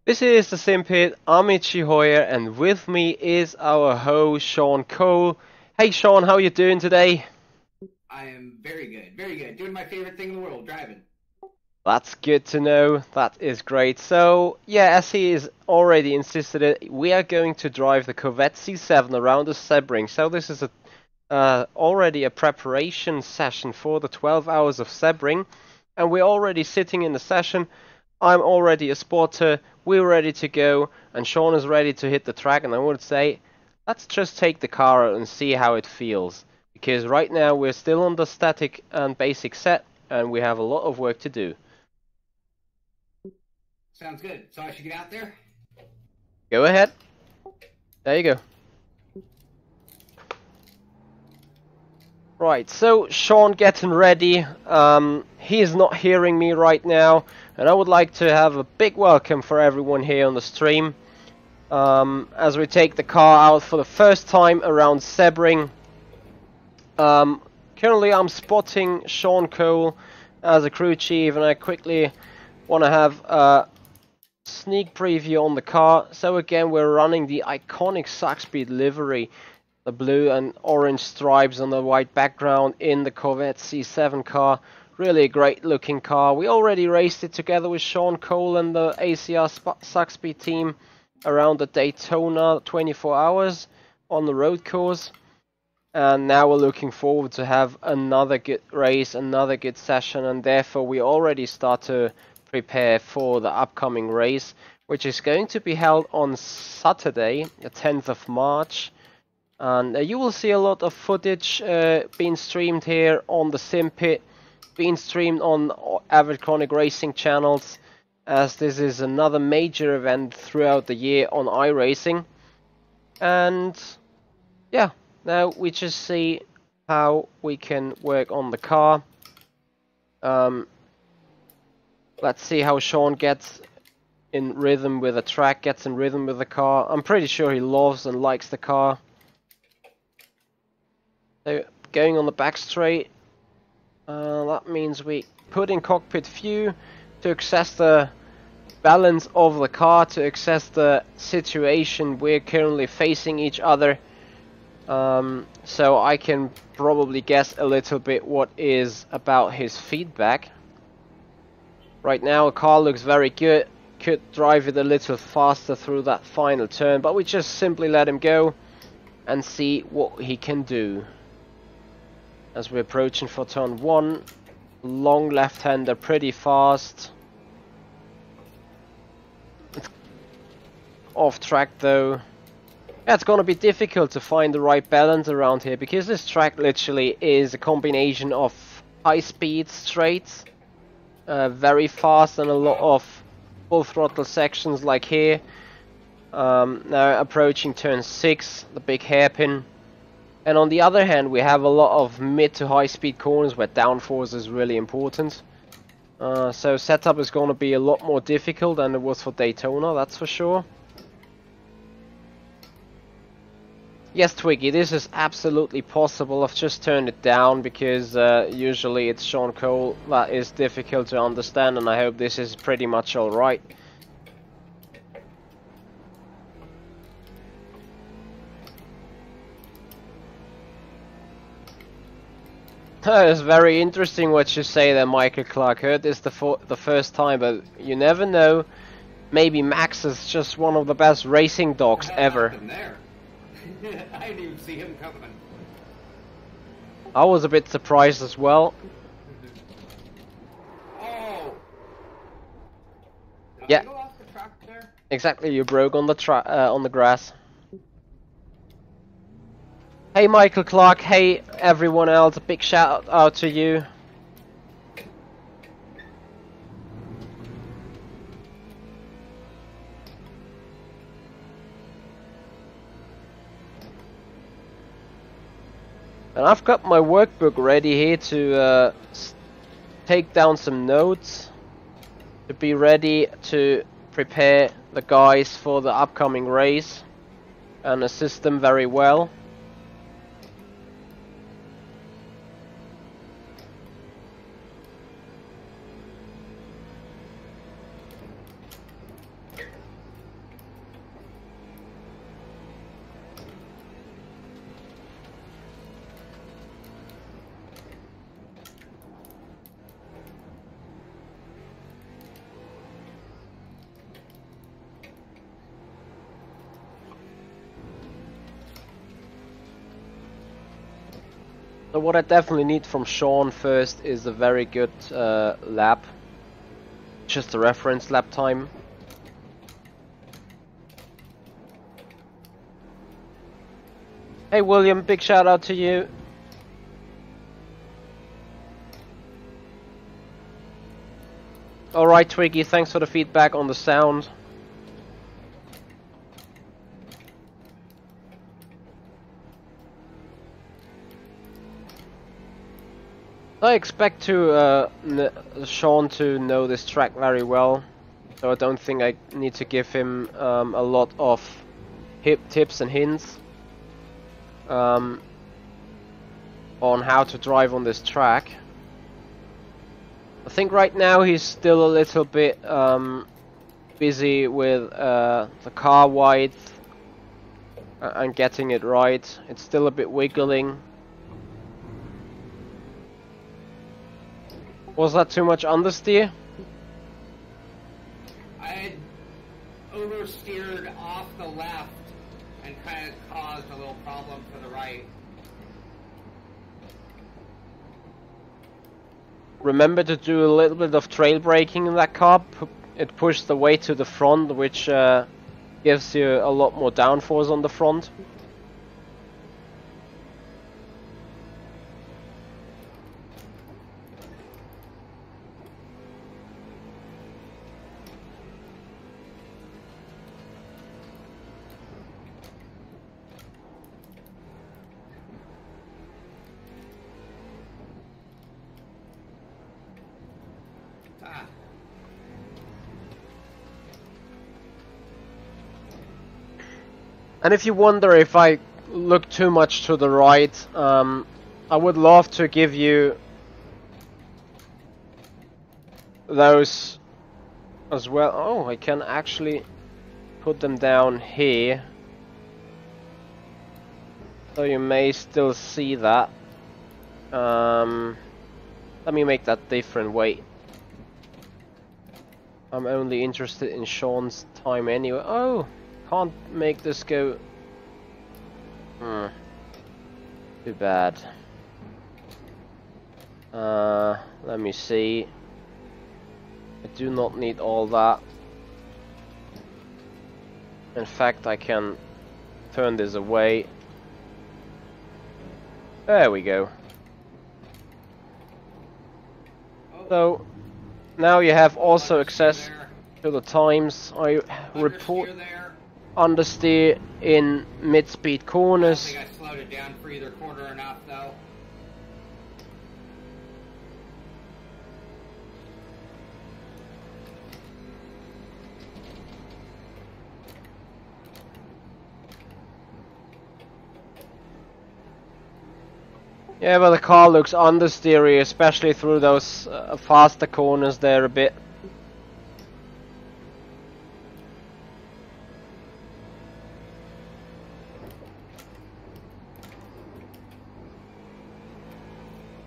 This is the Sim Pit. I'm Michi Hoyer, and with me is our host Shaun Cole. Hey Shaun, how you doing today? I am very good, very good. Doing my favorite thing in the world, driving. That's good to know. That is great. So, yeah, as he is already insisted, we are going to drive the Corvette C7 around the Sebring. So this is already a preparation session for the 12 hours of Sebring, and we're already sitting in the session. I'm already a spotter. We're ready to go, and Shaun is ready to hit the track. And I would say, let's just take the car out and see how it feels. Because right now we're still on the static and basic set, and we have a lot of work to do. Sounds good. So I should get out there? Go ahead. There you go. Right, so Shaun getting ready. He is not hearing me right now, and I would like to have a big welcome for everyone here on the stream. As we take the car out for the first time around Sebring. Currently I'm spotting Shaun Cole as a crew chief, and I quickly want to have a sneak preview on the car. So again, we're running the iconic Saxby livery. The blue and orange stripes on the white background in the Corvette C7 car. Really a great looking car. We already raced it together with Shaun Cole and the ACR Saxby team around the Daytona 24 hours on the road course. And now we're looking forward to have another good race, another good session, and therefore we already start to prepare for the upcoming race, which is going to be held on Saturday, the 10th of March. And you will see a lot of footage being streamed here on the Sim Pit, being streamed on Avid Chronic Racing channels, as this is another major event throughout the year on iRacing. And yeah, now we just see how we can work on the car. Let's see how Shaun gets in rhythm with the track, gets in rhythm with the car. I'm pretty sure he loves and likes the car. So going on the back straight, that means we put in cockpit view to access the balance of the car, to access the situation we're currently facing each other. So I can probably guess a little bit what is about his feedback. Right now the car looks very good, could drive it a little faster through that final turn, but we just simply let him go and see what he can do. As we're approaching for turn 1, long left-hander, pretty fast. It's off track though. Yeah, it's gonna be difficult to find the right balance around here, because this track literally is a combination of high-speed straights, very fast, and a lot of full throttle sections like here. Now approaching turn 6, the big hairpin. And on the other hand, we have a lot of mid to high speed corners where downforce is really important. So setup is going to be a lot more difficult than it was for Daytona, that's for sure. Yes, Twiggy, this is absolutely possible. I've just turned it down because usually it's Shaun Cole that is difficult to understand, and I hope this is pretty much alright. It's very interesting what you say there, Michael Clark. Heard this the first time, but you never know. Maybe Max is just one of the best racing dogs ever. There. I didn't even see him coming. I was a bit surprised as well. Oh! Did Yeah. I go off the track there? Exactly, you broke on the grass. Hey Michael Clark, hey everyone else, a big shout out to you. And I've got my workbook ready here to take down some notes, to be ready to prepare the guys for the upcoming race and assist them very well. So what I definitely need from Shaun first is a very good lap. Just a reference lap time. Hey William, big shout out to you. Alright Twiggy, thanks for the feedback on the sound. I expect Shaun to know this track very well, so I don't think I need to give him a lot of tips and hints on how to drive on this track. I think right now he's still a little bit busy with the car width and getting it right. It's still a bit wiggling. Was that too much understeer? I had oversteered off the left and kind of caused a little problem for the right. Remember to do a little bit of trail braking in that car. It pushes the weight to the front, which gives you a lot more downforce on the front. And if you wonder if I look too much to the right, I would love to give you those as well. Oh, I can actually put them down here, so you may still see that. Let me make that different. Wait, I'm only interested in Shaun's time anyway. Oh, can't make this go. Too bad. Let me see. I do not need all that. In fact, I can turn this away. There we go. So now you have also access to the times. I report understeer in mid-speed corners. I think I slowed it down for either corner enough though. Yeah, but the car looks understeery, especially through those faster corners there a bit.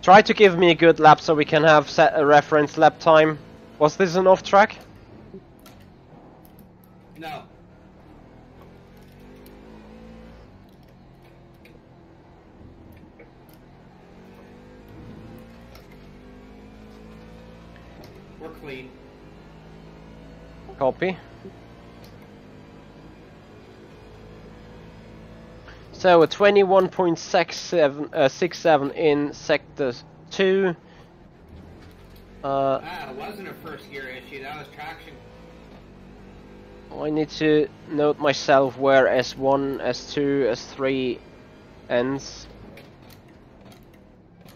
Try to give me a good lap so we can have set a reference lap time. Was this an off track? No. We're clean. Copy. So a 21.67 in sector 2. It wasn't a first gear issue, that was traction. I need to note myself where S1, S2, S3 ends.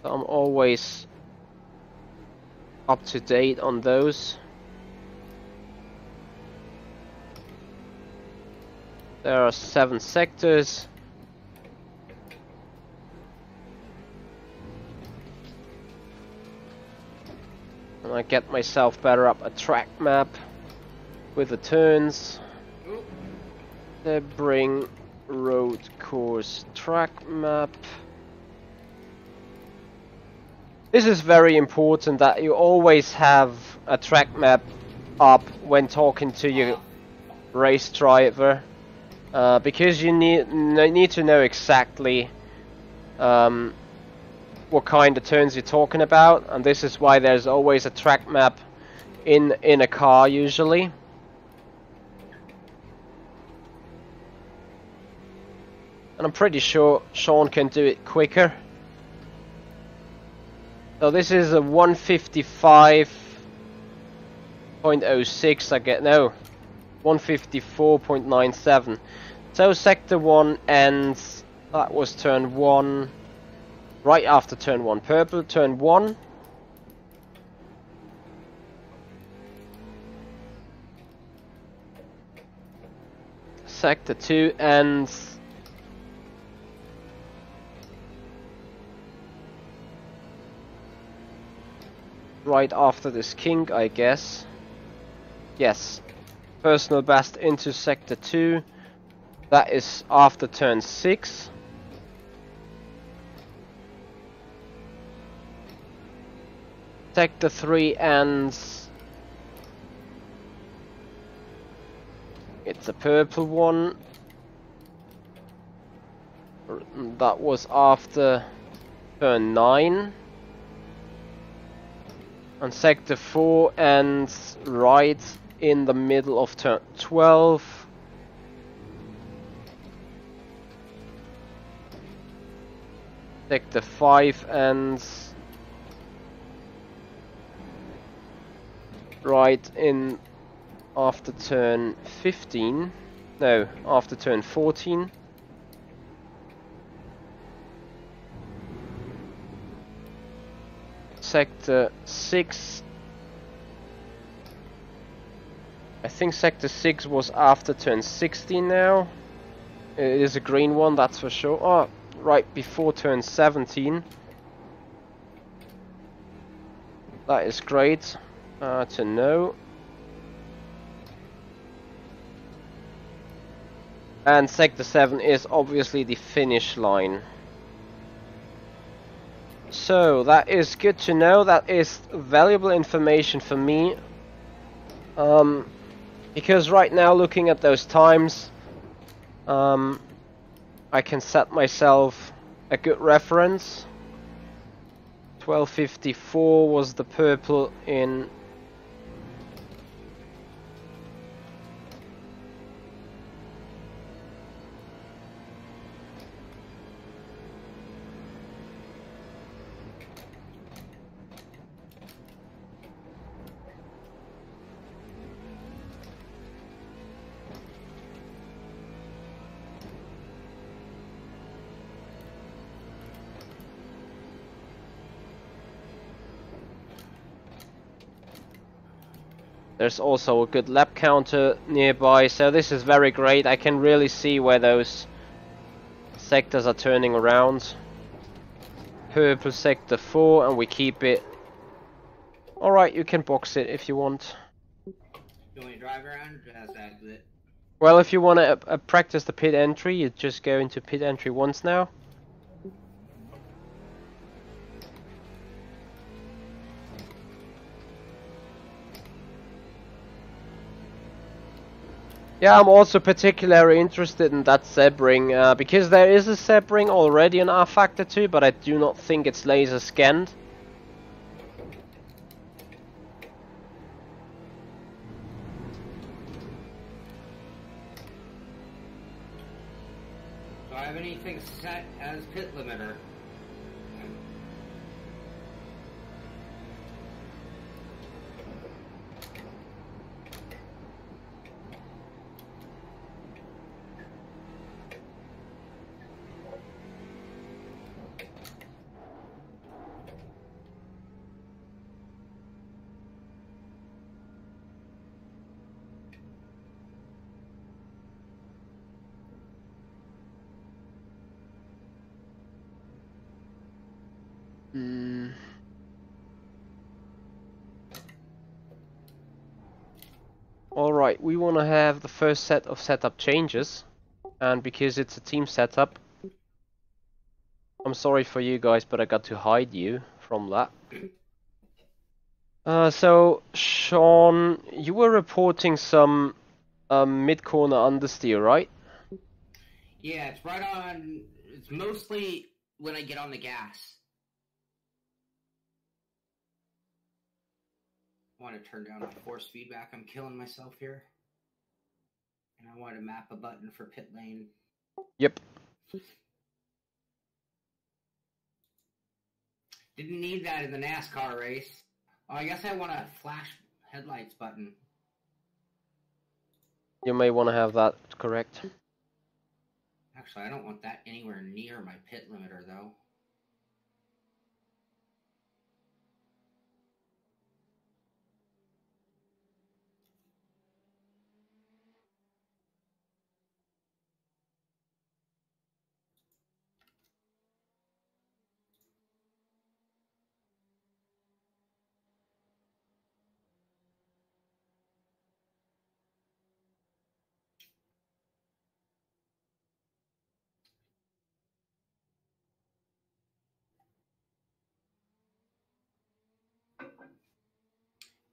So I'm always up to date on those. There are 7 sectors. And I get myself better up a track map with the turns. Sebring road course track map. This is very important that you always have a track map up when talking to your race driver, because you need to know exactly what kind of turns you're talking about, and this is why there's always a track map in a car usually. And I'm pretty sure Shaun can do it quicker. So this is a 155.06, I get, no, 154.97. So sector 1 ends, that was turn 1, right after turn 1, purple, turn 1. Sector 2 ends right after this kink, I guess. Yes. Personal best into sector 2. That is after turn 6. Sector 3 ends. It's a purple one. That was after turn 9. And sector 4 ends right in the middle of turn 12. Sector 5 ends right in after turn 15. No, after turn 14. Sector 6. I think sector 6 was after turn 16 now. It is a green one, that's for sure. Oh, right before turn 17. That is great to know. And sector 7 is obviously the finish line. So that is good to know. That is valuable information for me, because right now, looking at those times, I can set myself a good reference. 12:54 was the purple in There's also a good lap counter nearby, so this is very great. I can really see where those sectors are turning around. Purple sector 4, and we keep it. Alright, you can box it if you want. You want me to drive around or just exit? Well, if you want to practice the pit entry, you just go into pit entry once now. Yeah, I'm also particularly interested in that Sebring, because there is a Sebring already in rFactor 2, but I do not think it's laser scanned. Do I have anything set as pit limiter? Alright, we want to have the first set of setup changes, and because it's a team setup, I'm sorry for you guys, but I got to hide you from that. So, Shaun, you were reporting some mid-corner understeer, right? Yeah, it's right on. It's mostly when I get on the gas. want to turn down my force feedback. I'm killing myself here. And I want to map a button for pit lane. Yep. Didn't need that in the NASCAR race. Oh, I guess I want a flash headlights button. You may want to have that correct. Actually, I don't want that anywhere near my pit limiter, though.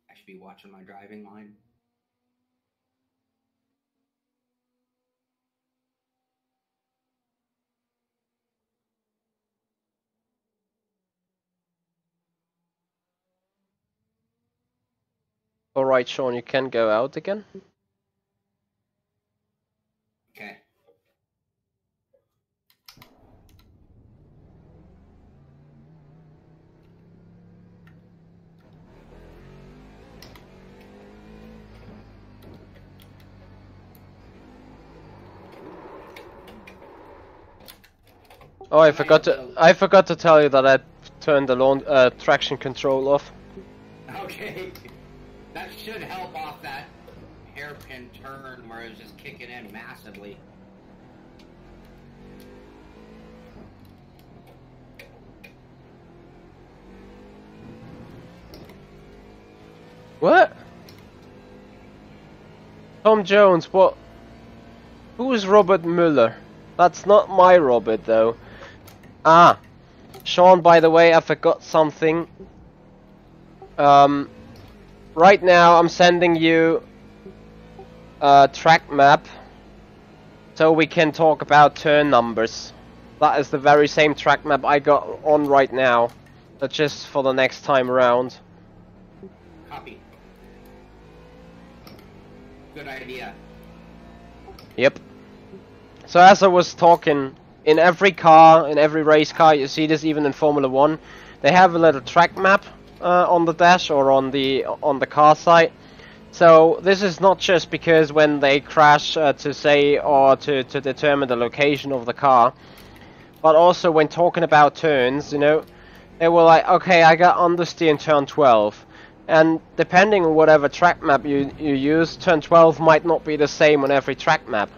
I should be watching my driving line. Alright, Shaun, you can go out again. Okay. Oh, I forgot to tell you that I turned the traction control off. Okay. That should help off that hairpin turn where it was just kicking in massively. What? Tom Jones, what? Who is Robert Mueller? That's not my Robert, though. Ah, Shaun, by the way, I forgot something. Right now I'm sending you a track map so we can talk about turn numbers. That is the very same track map I got on right now, but just for the next time around. Copy. Good idea. Yep. So as I was talking, in every car, in every race car, you see this even in Formula 1, they have a little track map on the dash or on the car side. So this is not just because when they crash to say or to determine the location of the car, but also when talking about turns, you know, they were like, okay, I got understeer in turn 12. And depending on whatever track map you use, turn 12 might not be the same on every track map.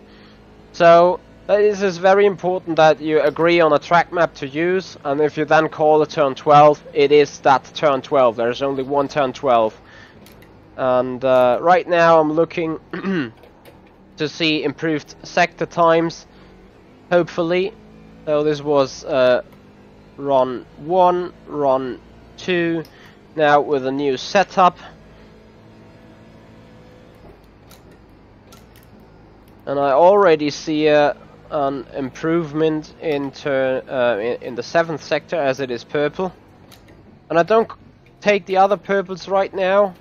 So this is very important that you agree on a track map to use, and if you then call a turn 12, it is that turn 12. There's only one turn 12. And right now I'm looking to see improved sector times, hopefully. So this was run 1, run 2, now with a new setup. And I already see an improvement in the 7th sector as it is purple. And I don't take the other purples right now,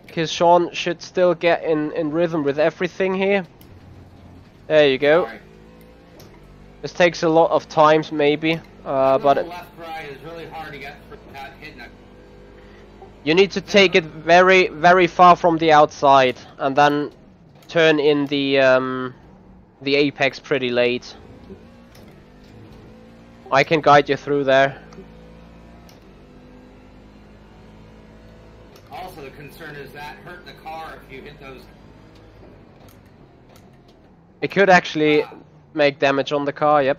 because Shaun should still get in rhythm with everything here. There you go. Right. This takes a lot of times maybe, but left right is really hard to get without hitting it. You need to take it very, very far from the outside, and then turn in the apex pretty late. I can guide you through there. Also, the concern is that hurt the car if you hit those. It could actually make damage on the car. Yep.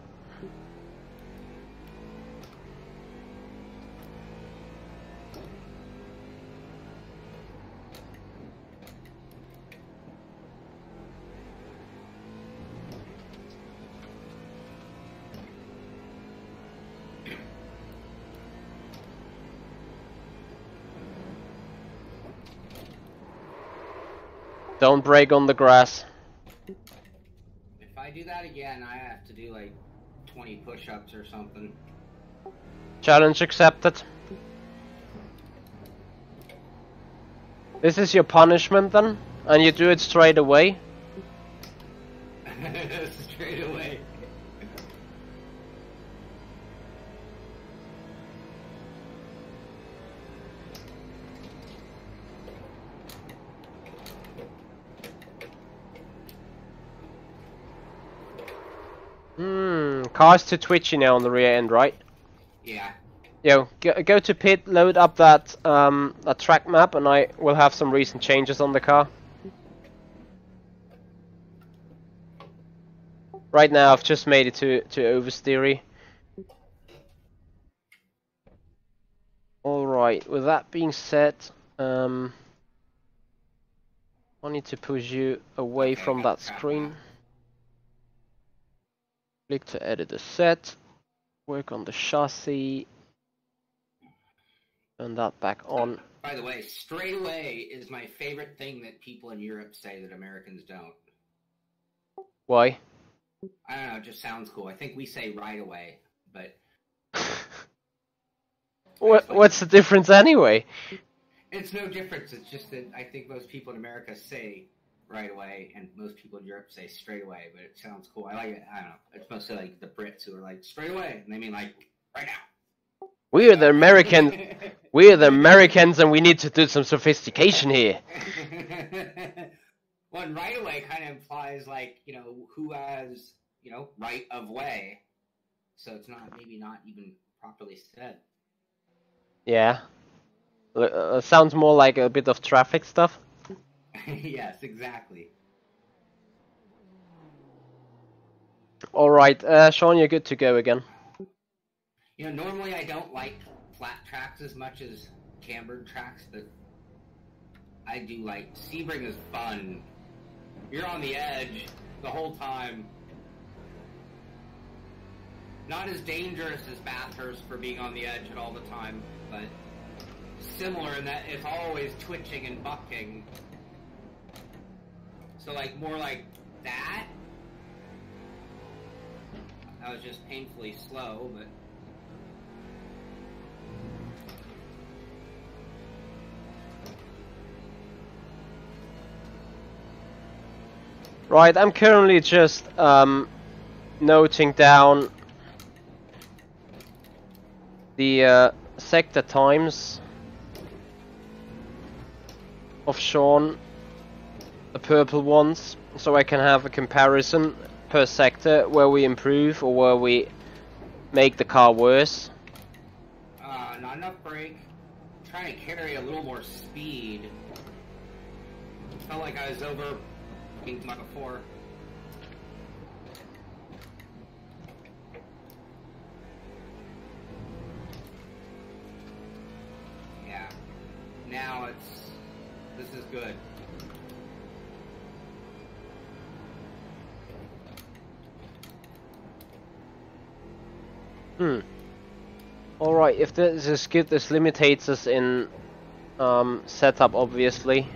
Don't brake on the grass. If I do that again, I have to do like 20 push-ups or something. Challenge accepted. This is your punishment then? And you do it straight away? Straight away. Car's too twitchy now on the rear end, right? Yeah. Yo, go to pit, load up that that track map, and I will have some recent changes on the car. Right now, I've just made it to oversteery. All right. With that being said, I need to push you away from that screen. Click to edit the set. Work on the chassis. Turn that back on. By the way, straight away is my favorite thing that people in Europe say that Americans don't. Why? I don't know, it just sounds cool. I think we say right away, but... What's the difference anyway? It's no difference, it's just that I think most people in America say right away, and most people in Europe say straight away, but it sounds cool. I like it, I don't know. It's mostly like the Brits who are like, straight away, and they mean like, right now. We are the Americans. We are the Americans, and we need to do some sophistication here. Well, and right away kind of implies like, you know, who has, you know, right of way. So it's not, maybe not even properly said. Yeah. Sounds more like a bit of traffic stuff. Yes, exactly. Alright, Shaun, you're good to go again. You know, normally I don't like flat tracks as much as cambered tracks, but I do like... Sebring is fun. You're on the edge the whole time. Not as dangerous as Bathurst for being on the edge at all the time, but similar in that it's always twitching and bucking. So like more like that. That was just painfully slow, but... Right, I'm currently just noting down the sector times of Shaun, the purple ones, so I can have a comparison per sector where we improve or where we make the car worse. Not enough brake. I'm trying to carry a little more speed. Felt like I was over before. Yeah. Now this is good. Alright, if this is good, this limitates us in setup, obviously.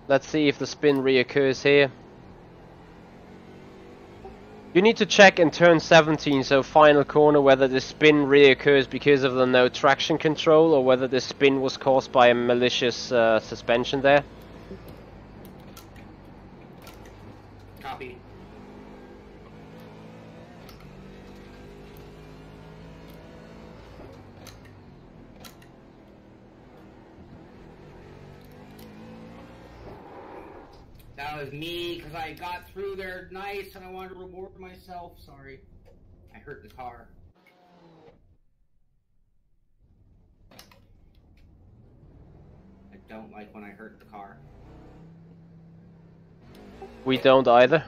Let's see if the spin reoccurs here. You need to check in turn 17, so final corner, whether the spin reoccurs because of the no traction control or whether the spin was caused by a malicious suspension there. Copy. That was me, because I got through there nice and I wanted to reward myself. Sorry. I hurt the car. I don't like when I hurt the car. We don't either.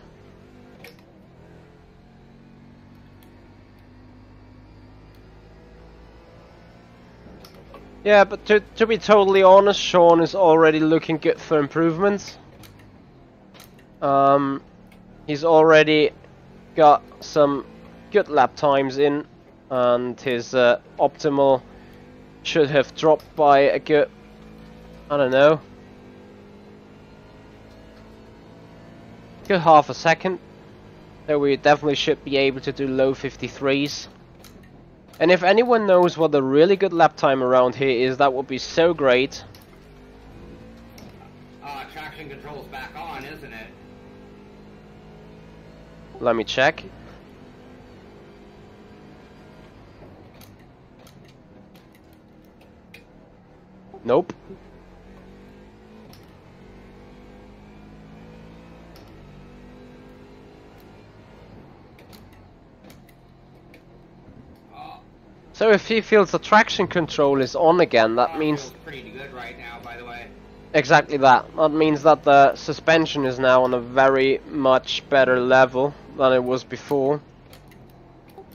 Yeah, but to be totally honest, Shaun is already looking good for improvements. He's already got some good lap times in, and his optimal should have dropped by a good, I don't know, Good half a second. So we definitely should be able to do low 53s. And if anyone knows what the really good lap time around here is, that would be so great. Traction control's back on, isn't it? Let me check. Nope. So if he feels the traction control is on again, that means... Feels pretty good right now, by the way. Exactly that. That means that the suspension is now on a very much better level than it was before.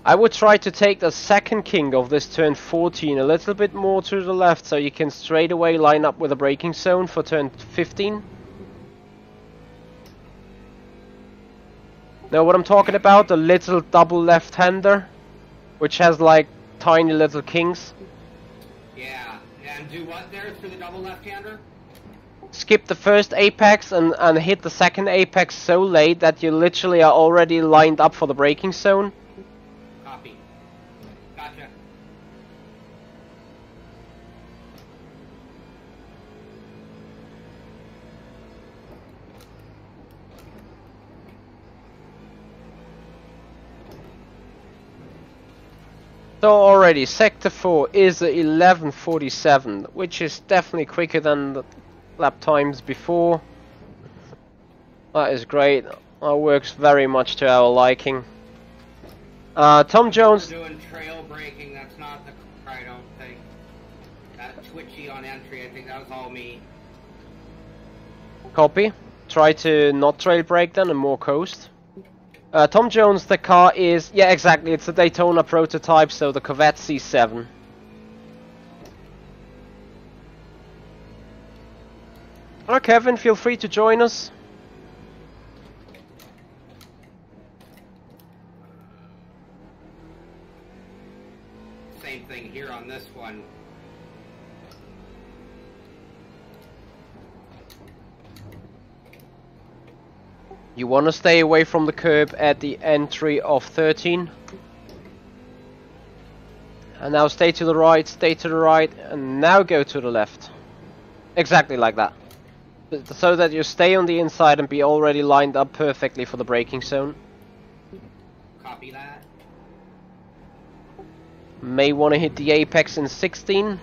I would try to take the second king of this turn 14 a little bit more to the left, so you can straight away line up with a braking zone for turn 15. Know what I'm talking about? The little double left-hander, which has like tiny little kings. Yeah, and do what there for the double left-hander? Skip the first apex and hit the second apex so late that you literally are already lined up for the braking zone. Copy. Gotcha. So already sector 4 is 11:47, which is definitely quicker than the lap times before. That is great. That works very much to our liking. Tom Jones. We're doing trail braking. That's not the car, I don't think. That twitchy on entry, I think that was all me. Copy. Try to not trail brake then and more coast. Tom Jones, the car is... Yeah, exactly. It's a Daytona prototype, so the Corvette C7. Hello, Kevin. Feel free to join us. Same thing here on this one. You want to stay away from the curb at the entry of 13. And now stay to the right, and now go to the left. Exactly like that. So that you stay on the inside and be already lined up perfectly for the braking zone. Copy that. May want to hit the apex in 16.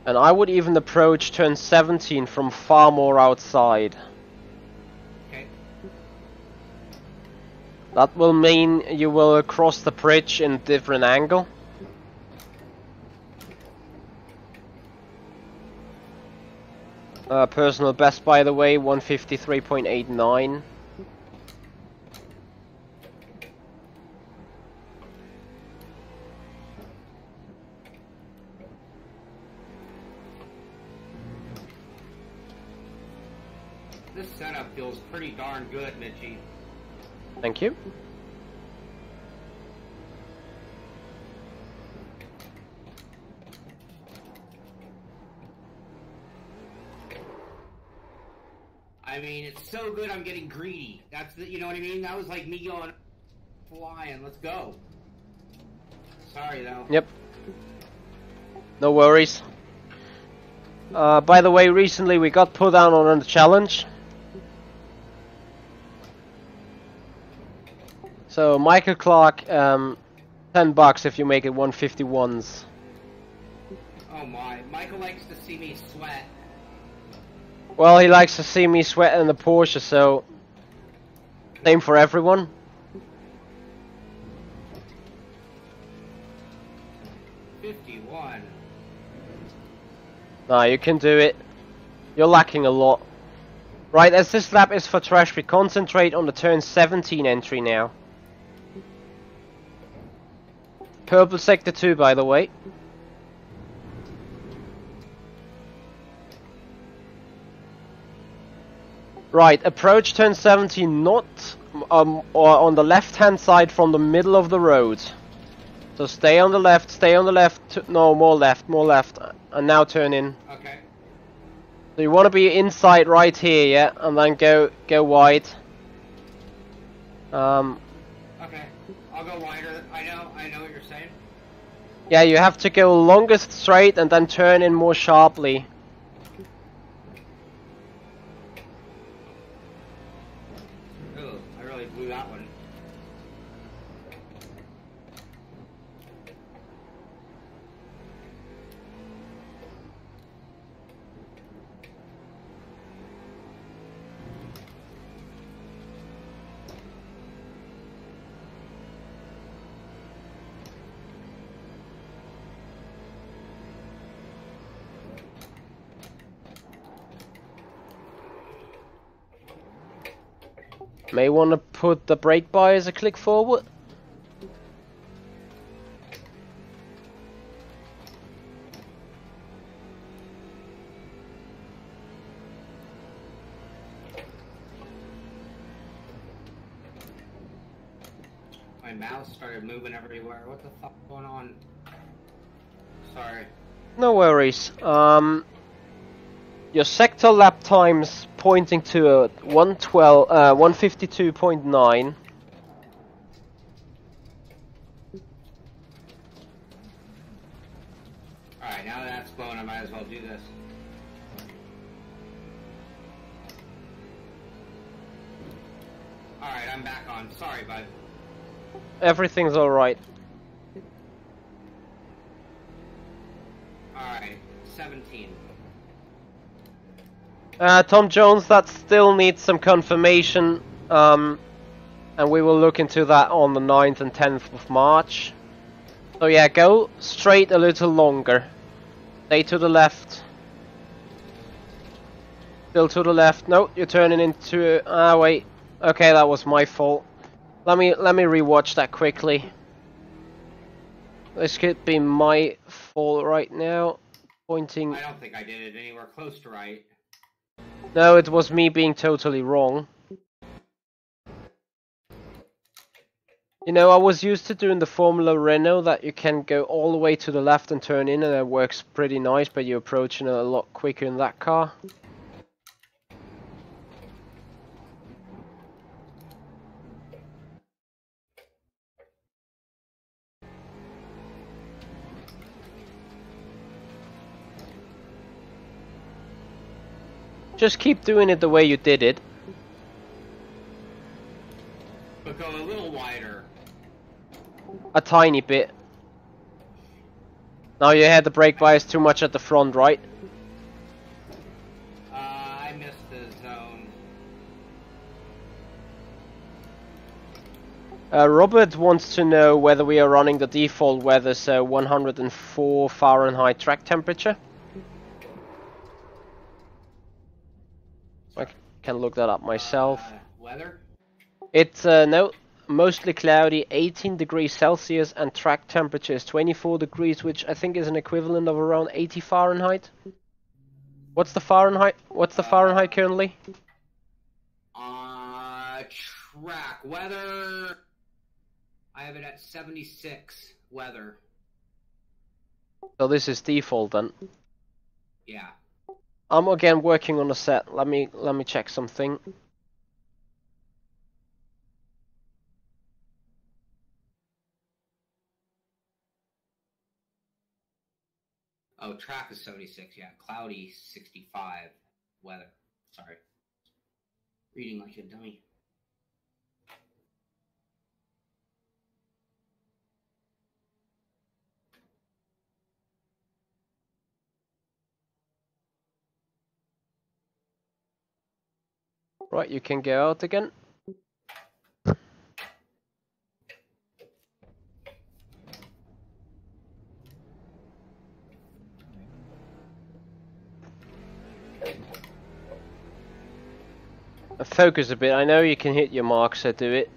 And I would even approach turn 17 from far more outside. Okay. That will mean you will cross the bridge in a different angle. Personal best, by the way, 153.89. This setup feels pretty darn good, Michi. Thank you. I mean, it's so good I'm getting greedy. That's the, you know what I mean? That was like me going, flying, let's go. Sorry though. Yep. No worries. By the way, recently we got put down on a challenge. So Michael Clark, $10 if you make it 151s. Oh my, Michael likes to see me sweat. Well, he likes to see me sweat in the Porsche, so same for everyone. Nah, you can do it. You're lacking a lot. Right, as this lap is for trash, we concentrate on the turn 17 entry now. Purple sector 2, by the way. Right, approach turn 70, not or on the left-hand side from the middle of the road. So stay on the left, no, more left, and now turn in. Okay. So you want to be inside right here, yeah, and then go wide. Okay, I'll go wider. I know what you're saying. Yeah, you have to go longest straight and then turn in more sharply. Oh, I really blew that one. May want to put the brake bias a click forward. My mouse started moving everywhere. What the fuck going on? Sorry. No worries. Your sector lap times pointing to a 152.9. Alright, now that that's blown, I might as well do this. Alright, I'm back on. Sorry, bud. Everything's alright. Alright, 17. Tom Jones, that still needs some confirmation, and we will look into that on the 9th and 10th of March. So yeah, go straight a little longer. Stay to the left. Still to the left. No, you're turning into... wait. Okay, that was my fault. Let me rewatch that quickly. This could be my fault right now. Pointing... I don't think I did it anywhere close to right. No, it was me being totally wrong. You know, I was used to doing the Formula Renault that you can go all the way to the left and turn in, and it works pretty nice, but you're approaching it a lot quicker in that car. Just keep doing it the way you did it. But go a little wider. A tiny bit. Now you had the brake bias too much at the front, right? I missed the zone. Robert wants to know whether we are running the default weather, so 104 Fahrenheit track temperature. I can look that up myself. Weather? It's no, mostly cloudy, 18 degrees Celsius, and track temperature is 24 degrees, which I think is an equivalent of around 80 Fahrenheit. What's the Fahrenheit? What's the Fahrenheit currently? Track weather. I have it at 76 weather. So this is default then. Yeah. I'm again working on a set. Let me check something. Oh, track is 76. Yeah, cloudy 65 weather. Sorry. Reading like a dummy. Right, you can go out again. Focus a bit. I know you can hit your mark, so do it.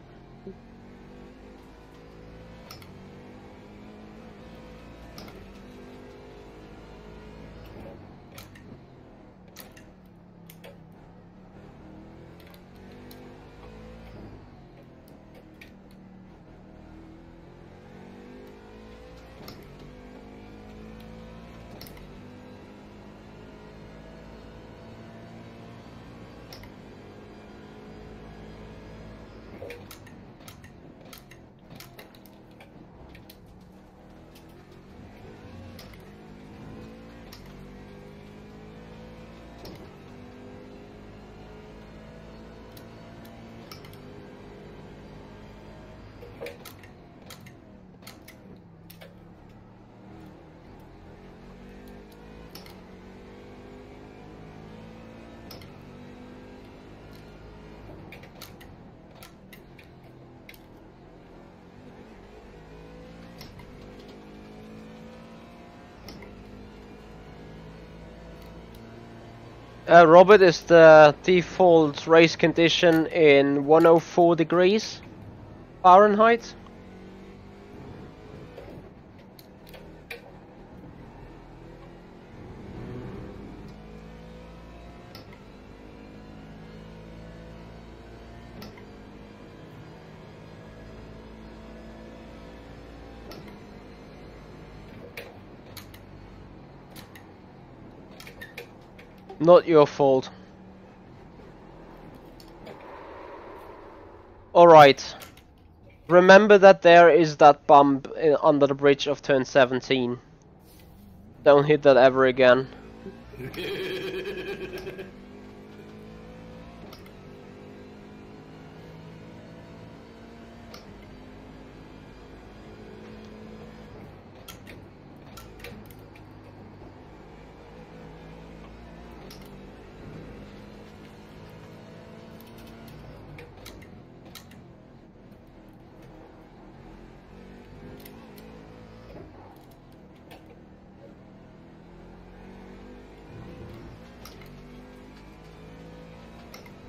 Robert, is the default race condition in 104 degrees Fahrenheit? Not your fault. Alright. Remember that there is that bump under the bridge of turn 17. Don't hit that ever again.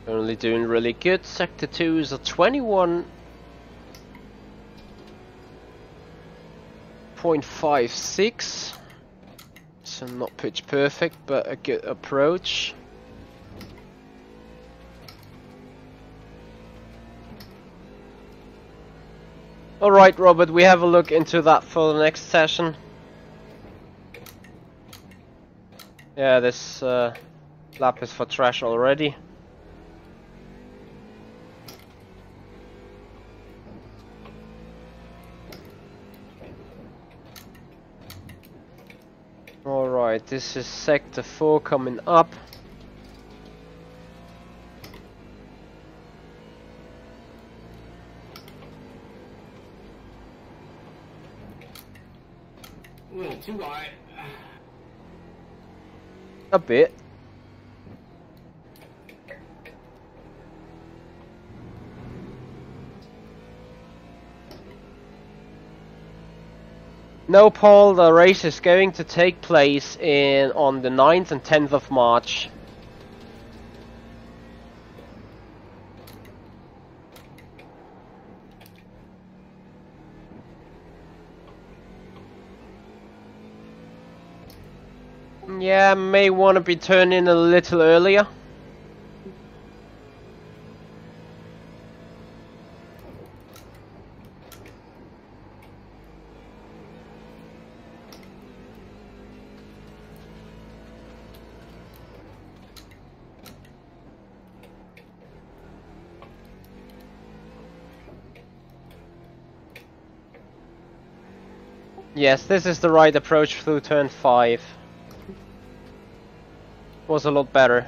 Only doing really good. Sector 2 is a 21.56. So not pitch perfect, but a good approach. Alright, Robert, we have a look into that for the next session. Yeah, this lap is for trash already. Alright, this is sector 4 coming up. A little too wide. A bit. No, Paul, the race is going to take place on the 9th and 10th of March. Yeah, may want to be turning a little earlier. Yes, this is the right approach through turn 5. Was a lot better.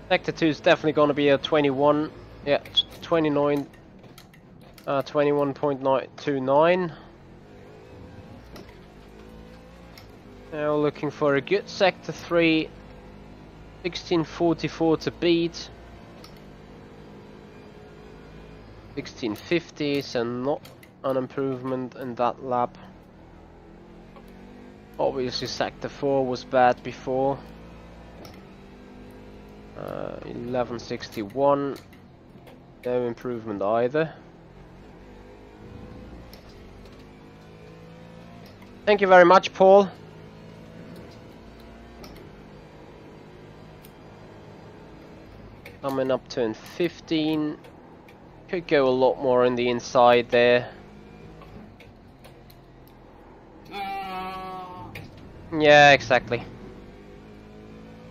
Sector 2 is definitely going to be a 21. Yeah, 29. 21.29. Now looking for a good sector 3. 1644 to beat. 1650, so not an improvement in that lap. Obviously sector 4 was bad before. 1161, no improvement either. Thank you very much, Paul. Coming up turn 15. Could go a lot more in the inside there. Yeah, exactly.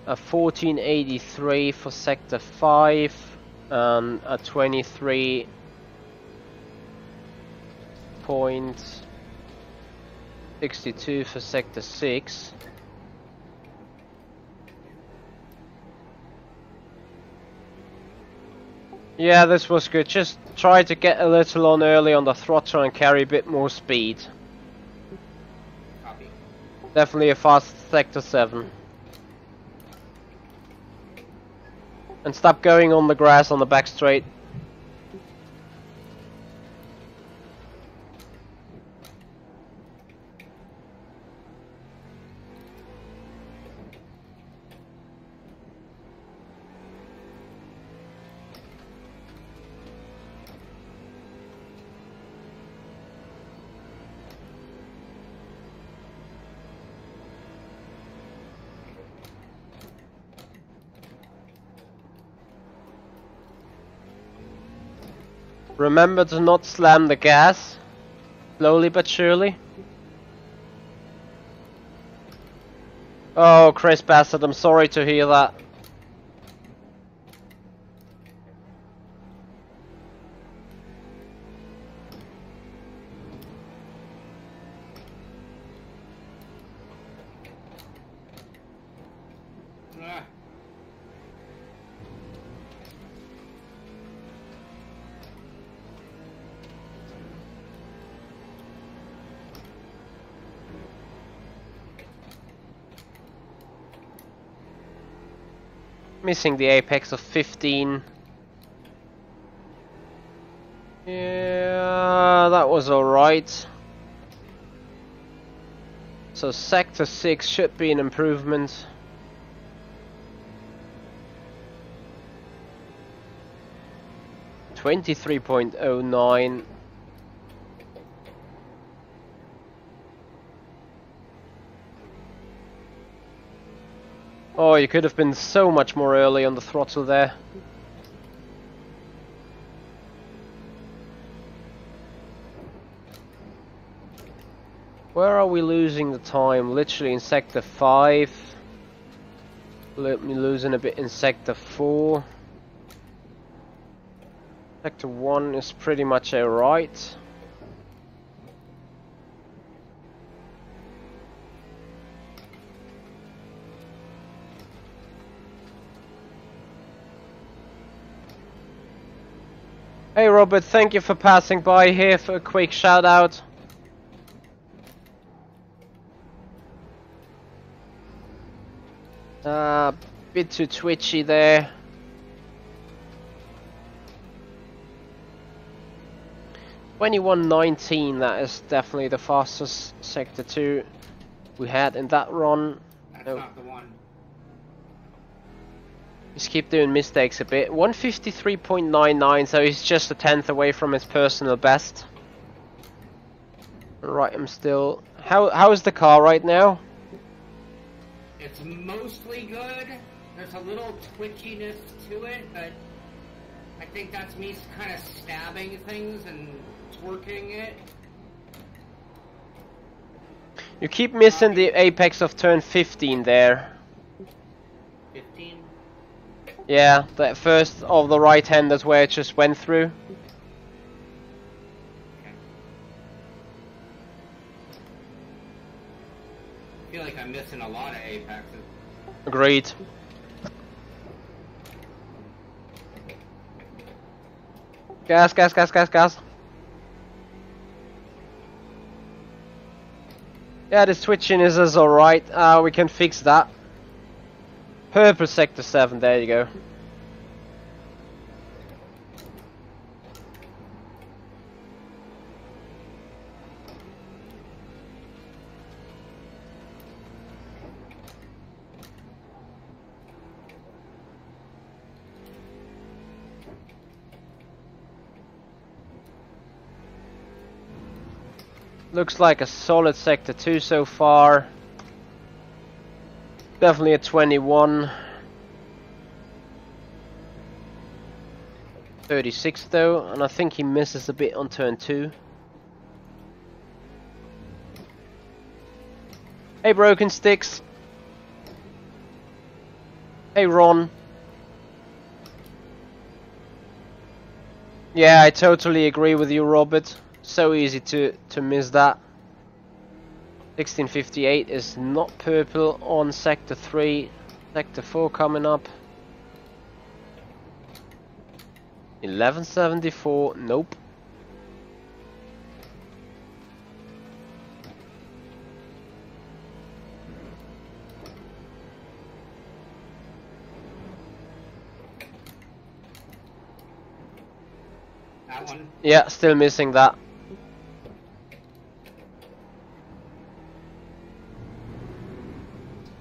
A 1483 for sector 5 and a 23.62 for sector 6. Yeah, this was good. Just try to get a little on early on the throttle and carry a bit more speed. Copy. Definitely a fast sector 7. And stop going on the grass on the back straight. Remember to not slam the gas. Slowly but surely. Oh, Chris Bassett, I'm sorry to hear that. Missing the apex of 15. Yeah, that was alright. So sector 6 should be an improvement. .09. Oh, you could have been so much more early on the throttle there. Where are we losing the time? Literally in sector 5. Let me losing a bit in sector 4. Sector 1 is pretty much alright. Hey Robert, thank you for passing by here for a quick shout out. Bit too twitchy there. .21.19, that is definitely the fastest sector 2 we had in that run. That's not the one. Just keep doing mistakes a bit. 153.99, so he's just a tenth away from his personal best. Right, I'm still. How is the car right now? It's mostly good. There's a little twitchiness to it, but I think that's me kind of stabbing things and twerking it. You keep missing the apex of turn 15 there. 15? Yeah, the first of the right hand, that's where it just went through. Okay. I feel like I'm missing a lot of apexes. Agreed. Gas, gas, gas, gas, gas. Yeah, the switching is alright. We can fix that. Purple sector 7, there you go. Looks like a solid sector 2 so far. Definitely a 21. 36 though, and I think he misses a bit on turn 2. Hey Broken Sticks. Hey Ron. Yeah, I totally agree with you, Robert. So easy to miss that. 1658 is not purple on sector 3. Sector 4 coming up. 1174, nope. That one? Yeah, still missing that.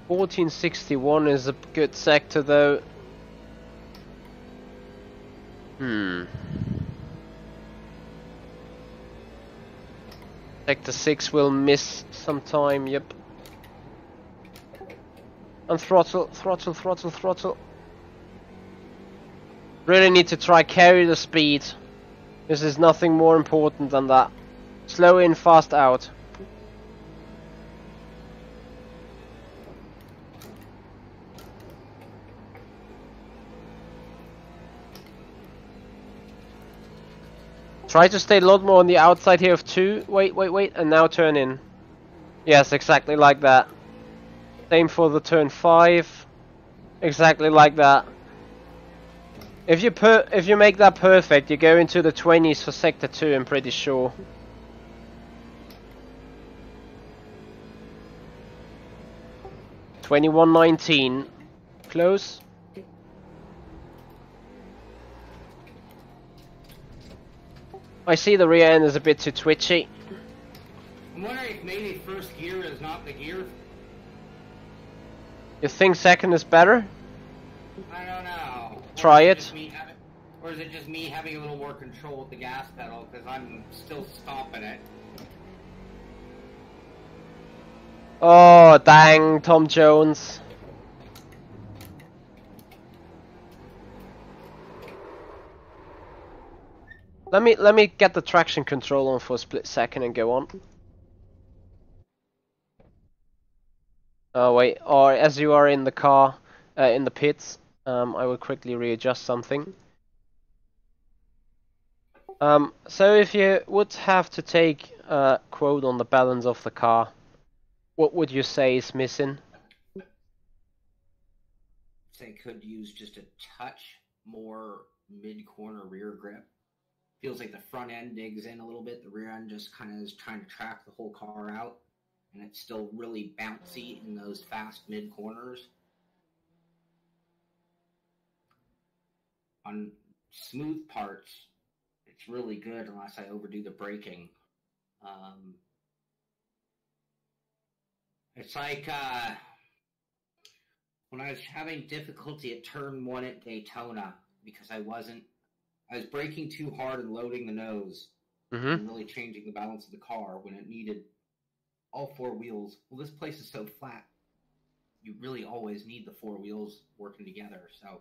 .1461 is a good sector though. Sector 6 will miss some time, yep. And throttle, throttle, throttle, throttle. Really need to try carry the speed. This is nothing more important than that. Slow in, fast out. Try to stay a lot more on the outside here of 2. Wait, and now turn in. Yes, exactly like that. Same for the turn 5. Exactly like that. If you make that perfect, you go into the 20s for sector 2, I'm pretty sure. $21.19. Close. I see the rear end is a bit too twitchy. I'm wondering if maybe first gear is not the gear. You think second is better? I don't know. Try it. Or is it just me having a little more control with the gas pedal because I'm still stomping it? Oh, dang, Tom Jones. Let me get the traction control on for a split second and go on. Oh wait, or as you are in the car, in the pits, I will quickly readjust something. So if you would have to take a quote on the balance of the car, what would you say is missing? Say could use just a touch more mid-corner rear grip. Feels like the front end digs in a little bit. The rear end just kind of is trying to track the whole car out. And it's still really bouncy in those fast mid-corners. On smooth parts, it's really good unless I overdo the braking. It's like when I was having difficulty at turn 1 at Daytona because I was braking too hard and loading the nose and really changing the balance of the car when it needed all 4 wheels. Well, this place is so flat, you really always need the 4 wheels working together. So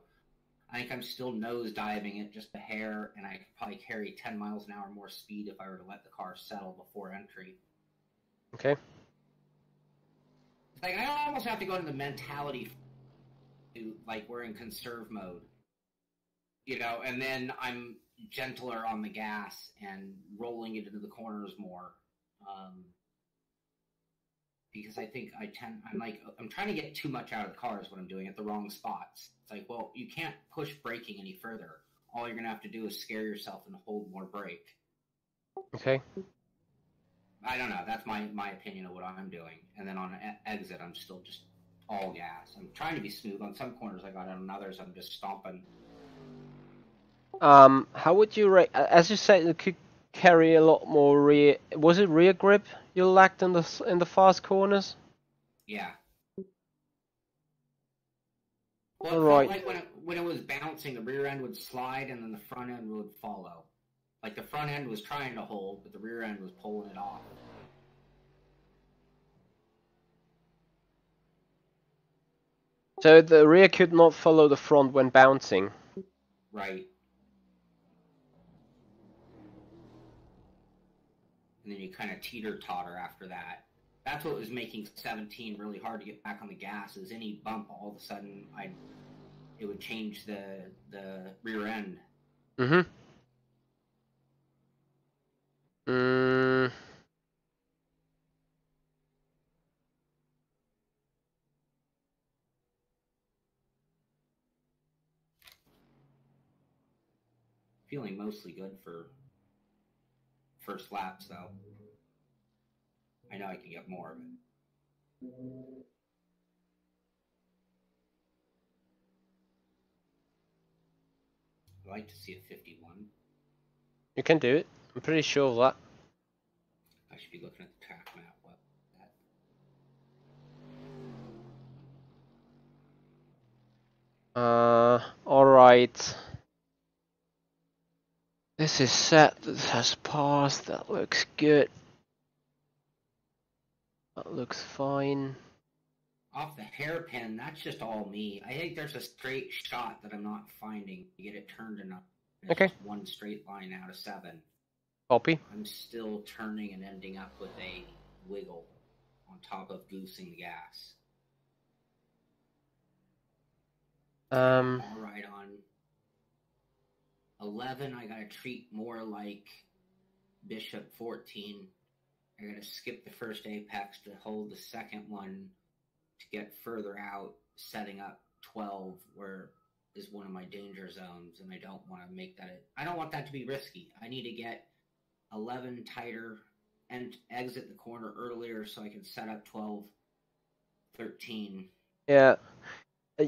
I think I'm still nose diving it just a hair, and I could probably carry 10 miles an hour more speed if I were to let the car settle before entry. Okay. Like, I almost have to go into the mentality to, like, we're in conserve mode. You know, and then I'm gentler on the gas and rolling it into the corners more. Because I think I'm trying to get too much out of the car is what I'm doing at the wrong spots. It's like, well, you can't push braking any further. All you're going to have to do is scare yourself and hold more brake. Okay. I don't know. That's my opinion of what I'm doing. And then on exit, I'm still just all gas. I'm trying to be smooth. On some corners I got it, on others I'm just stomping. How would you rate? As you said, you could carry a lot more rear. Was it rear grip you lacked in the fast corners? Yeah. Well, it Alright. felt like when it was bouncing, the rear end would slide and then the front end would follow. Like the front end was trying to hold, but the rear end was pulling it off. So the rear could not follow the front when bouncing. Right. And then you kind of teeter-totter after that. That's what was making 17 really hard to get back on the gas, is any bump all of a sudden it would change the rear end. Feeling mostly good for first laps, though. I know I can get more of it. I'd like to see a 51. You can do it. I'm pretty sure of that. I should be looking at the track map. What that? Alright. This is set. This has passed. That looks good. That looks fine. Off the hairpin, that's just all me. I think there's a straight shot that I'm not finding to get it turned enough. It's Okay. just one straight line out of 7. Copy. I'm still turning and ending up with a wiggle on top of goosing the gas. All right, on 11, I gotta treat more like Bishop 14. I gotta skip the first apex to hold the second one to get further out, setting up 12 where is one of my danger zones, and I don't want to make that. I don't want that to be risky. I need to get 11 tighter and exit the corner earlier so I can set up 12, 13. Yeah.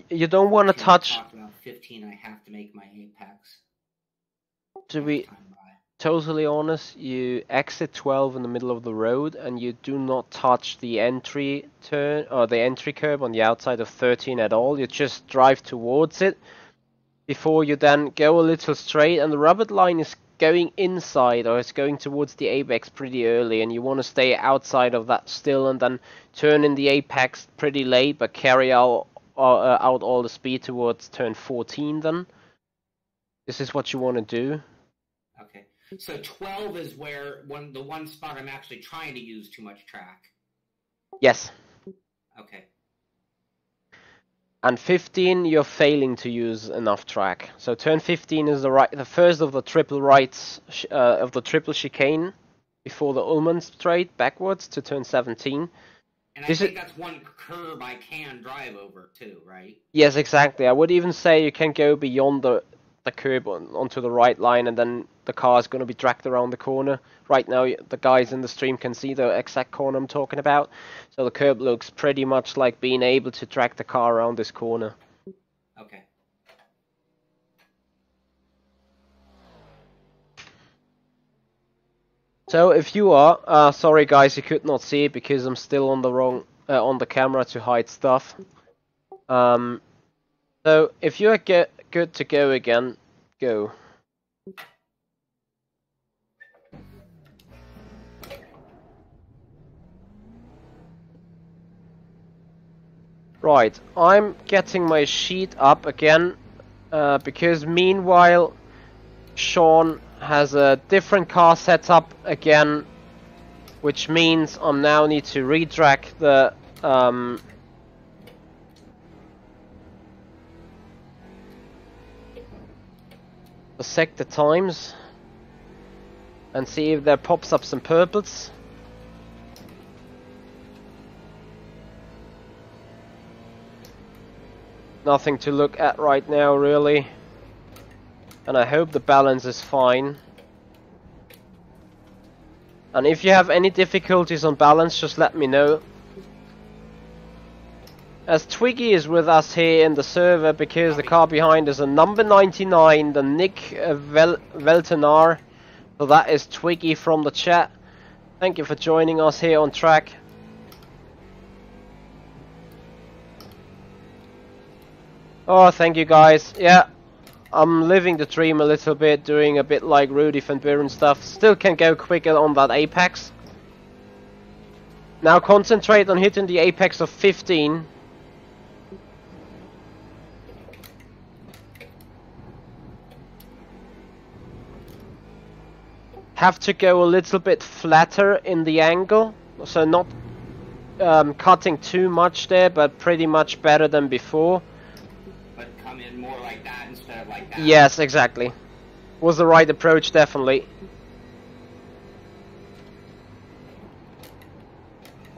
You don't want to touch. Talked about 15. I have to make my apex. To be totally honest, you exit 12 in the middle of the road, and you do not touch the entry turn or the entry curb on the outside of 13 at all. You just drive towards it before you then go a little straight, and the rubber line is going inside, or it's going towards the apex pretty early, and you want to stay outside of that still, and then turn in the apex pretty late, but carry out all the speed towards turn 14 then. This is what you want to do. Okay. So 12 is where the one spot I'm actually trying to use too much track. Yes. Okay. And 15, you're failing to use enough track. So turn 15 is the first of the triple rights of the triple chicane before the Ullman straight backwards to turn 17. And I think that's one curb I can drive over too, right? Yes, exactly. I would even say you can go beyond the curb onto the right line, and then the car is going to be dragged around the corner. Right now, the guys in the stream can see the exact corner I'm talking about. So the curb looks pretty much like being able to drag the car around this corner. Okay. So if you are, sorry guys, you could not see it because I'm still on on the camera to hide stuff. So if you are good to go again, go. Right, I'm getting my sheet up again because meanwhile Shaun has a different car setup again, which means I now need to redrag the sector times and see if there pops up some purples. Nothing to look at right now really, and I hope the balance is fine. And if you have any difficulties on balance, just let me know. As Twiggy is with us here in the server because the car behind is a number 99, the Nick Veltenar. So that is Twiggy from the chat. Thank you for joining us here on track. Oh, thank you guys. Yeah, I'm living the dream a little bit, doing a bit like Rudy Van Buren stuff. Still can go quicker on that apex. Now concentrate on hitting the apex of 15. Have to go a little bit flatter in the angle, so not cutting too much there, but pretty much better than before. But come in more like that instead of like that. Yes, exactly. Was the right approach, definitely.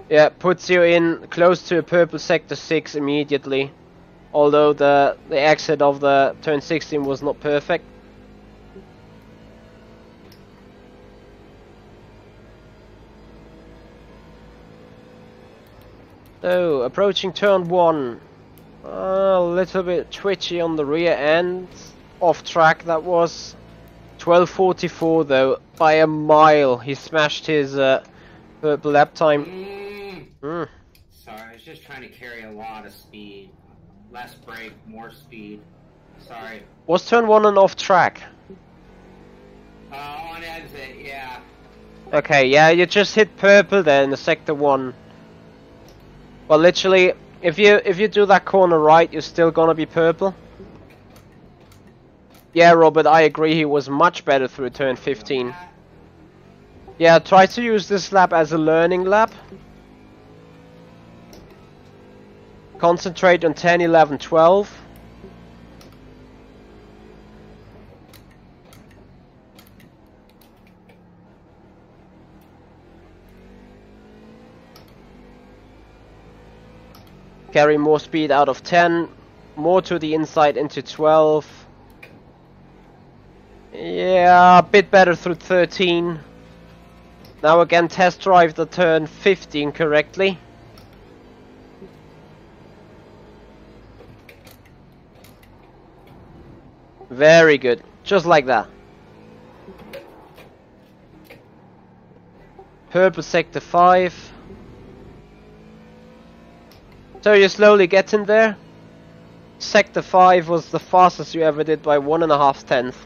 Yeah, puts you in close to a purple sector 6 immediately. Although the exit of the turn 16 was not perfect. So, approaching turn 1. A little bit twitchy on the rear end. Off track that was. 12:44 though, by a mile. He smashed his purple lap time. Sorry, I was just trying to carry a lot of speed. Less brake, more speed. Sorry. Was turn 1 an off track? On exit, yeah. Okay, yeah, you just hit purple there in the sector 1. Well, literally, if you do that corner right, you're still gonna be purple. Yeah, Robert, I agree. He was much better through turn 15. Yeah, try to use this lap as a learning lap. Concentrate on 10, 11, 12. Carry more speed out of 10. More to the inside into 12. Yeah, a bit better through 13. Now again, test drive the turn 15 correctly. Very good, just like that. Purple sector 5. So you're slowly getting there. Sector 5 was the fastest you ever did by 1.5 tenths.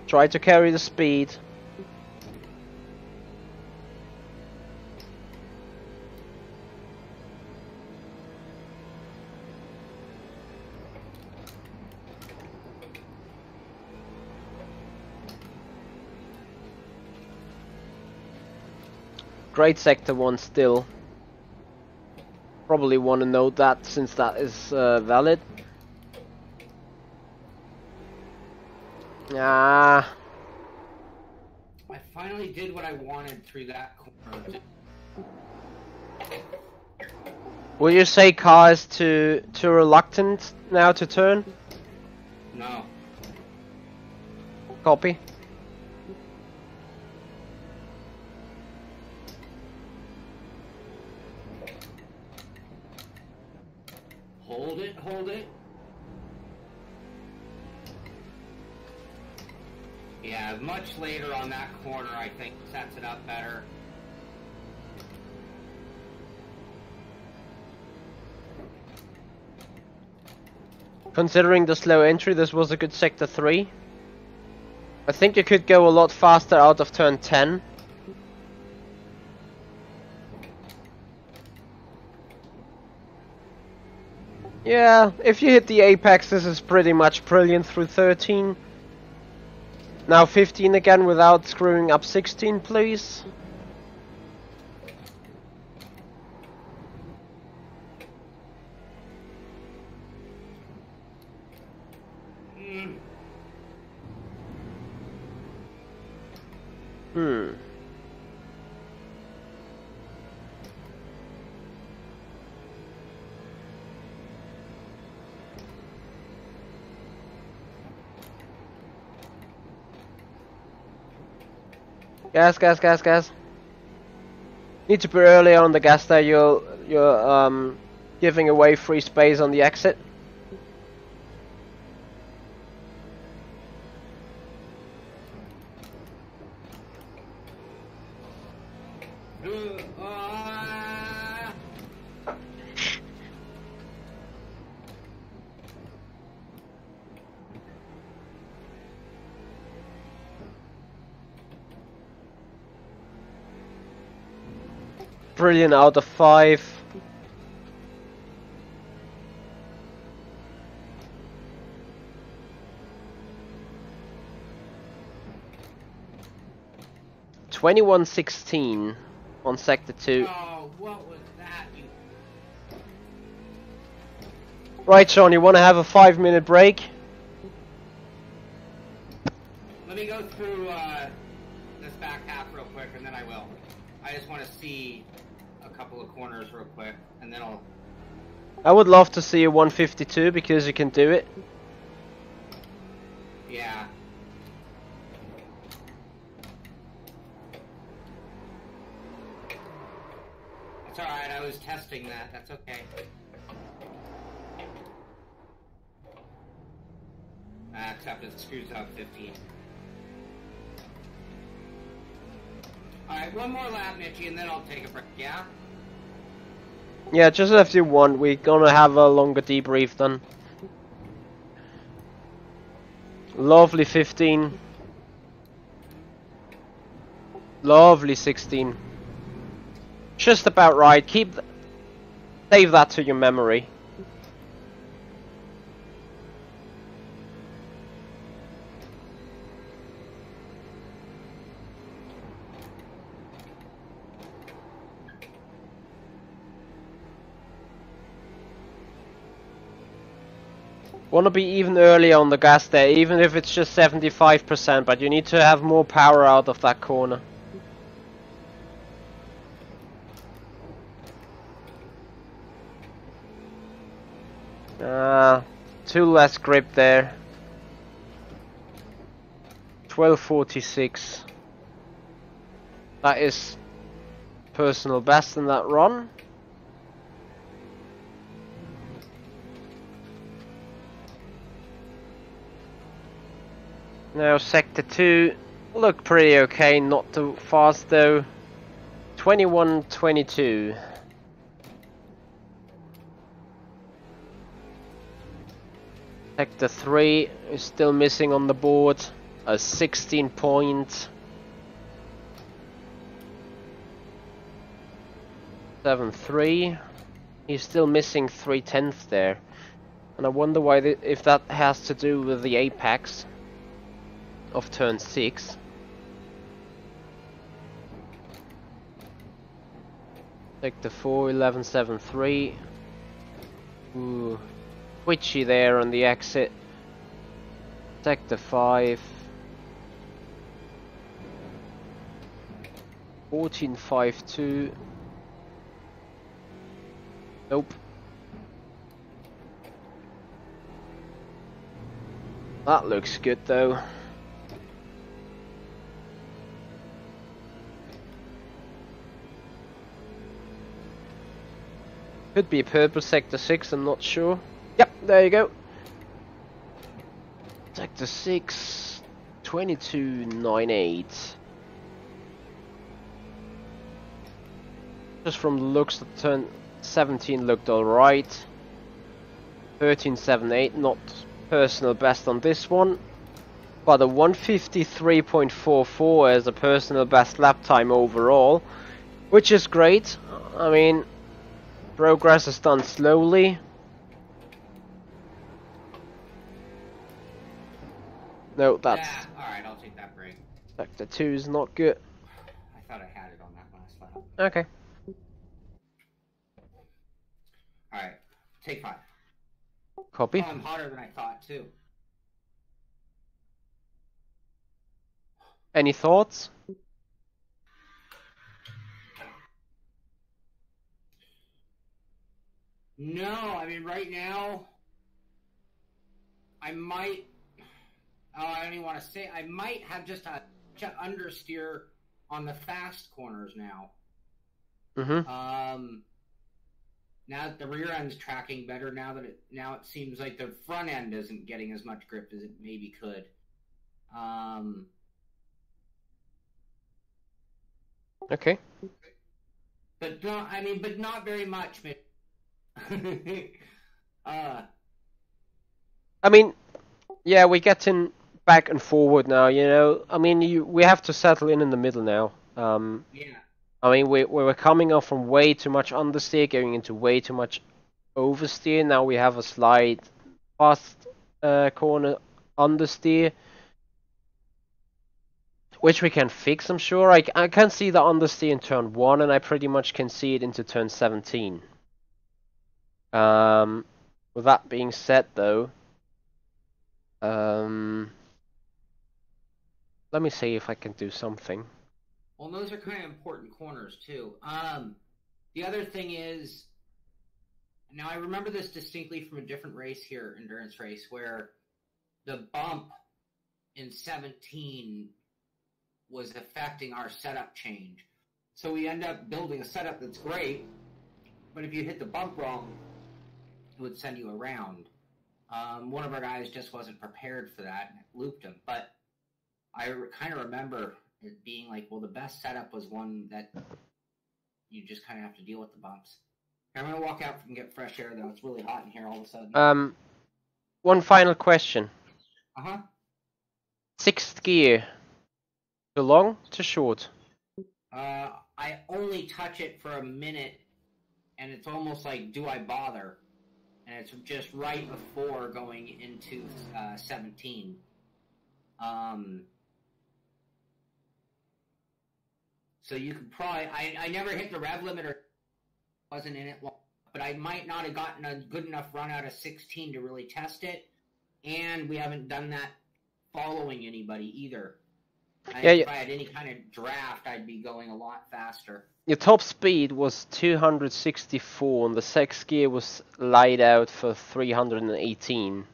Try to carry the speed. Great sector 1 still. Probably want to note that since that is valid. Ah. I finally did what I wanted through that corner. Will you say car is too reluctant now to turn? No. Copy. Hold it, hold it. Yeah, much later on that corner, I think, sets it up better. Considering the slow entry, this was a good sector 3. I think you could go a lot faster out of turn 10. Yeah, if you hit the apex, this is pretty much brilliant through 13. Now 15 again without screwing up 16, please. Gas, gas, gas, gas. Need to be earlier on the gas there. You're giving away free space on the exit. Brilliant out of 5. $21.16 on sector 2. Oh, what was that? Right, Shaun, you want to have a 5-minute break? Let me go through this back half real quick, and then I will. I just want to see a couple of corners real quick, and then I'll... I would love to see a 152 because you can do it. Yeah. That's alright, I was testing that. That's okay. Except it screws up 15. Alright, one more lap, Michi, and then I'll take a break, yeah? Yeah, just if you want, we're gonna have a longer debrief then. Lovely 15. Lovely 16. Just about right. Save that to your memory. Want to be even earlier on the gas there, even if it's just 75%, but you need to have more power out of that corner. Too less grip there. 12:46. That is personal best in that run. Now sector 2 look pretty okay, not too fast though. 21:22. Sector 3 is still missing on the board. A 16 point. 7.3. He's still missing 3/10 there. And I wonder why if that has to do with the apex of turn 6. Sector 4, 11.73. Ooh, twitchy there on the exit. Sector 5. 14.52. Nope. That looks good though. Could be purple sector 6, I'm not sure. Yep, there you go. Sector 6, 22.98. Just from the looks, the turn 17 looked alright. 13.78, not personal best on this one. But a 153.44 as a personal best lap time overall, which is great. I mean, progress is done slowly. No, that's... Yeah, alright, I'll take that break. Sector 2 is not good. I thought I had it on that last lap. Okay. Alright, take 5. Copy. Oh, I'm hotter than I thought, too. Any thoughts? No, I mean, right now, I might... Oh, I don't even want to say... I might have just a understeer on the fast corners now. Mm-hmm. Now that the rear end's tracking better, now it seems like the front end isn't getting as much grip as it maybe could. Okay. But not very much. I mean, yeah, we're getting back and forward now, you know. I mean, we have to settle in the middle now. Yeah. I mean, we were coming off from way too much understeer, going into way too much oversteer. Now we have a slight fast corner understeer, which we can fix, I'm sure. I can see the understeer in turn 1, and I pretty much can see it into turn 17. With that being said, though, let me see if I can do something. Well, those are kind of important corners, too. The other thing is, now I remember this distinctly from a different race here, endurance race, where the bump in 17 was affecting our setup change. So we end up building a setup that's great, but if you hit the bump wrong, it would send you around. One of our guys just wasn't prepared for that and it looped him. But I kind of remember it being like, well, the best setup was one that you just kind of have to deal with the bumps. I'm going to walk out and get fresh air, though. It's really hot in here all of a sudden. One final question. Uh-huh. 6th gear. Too long, too short? I only touch it for a minute, and it's almost like, do I bother? And it's just right before going into 17. So you could probably, I never hit the rev limiter, wasn't in it long, but I might not have gotten a good enough run out of 16 to really test it, and we haven't done that following anybody either. If I had any kind of draft, I'd be going a lot faster. Your top speed was 264 and the sex gear was laid out for 318.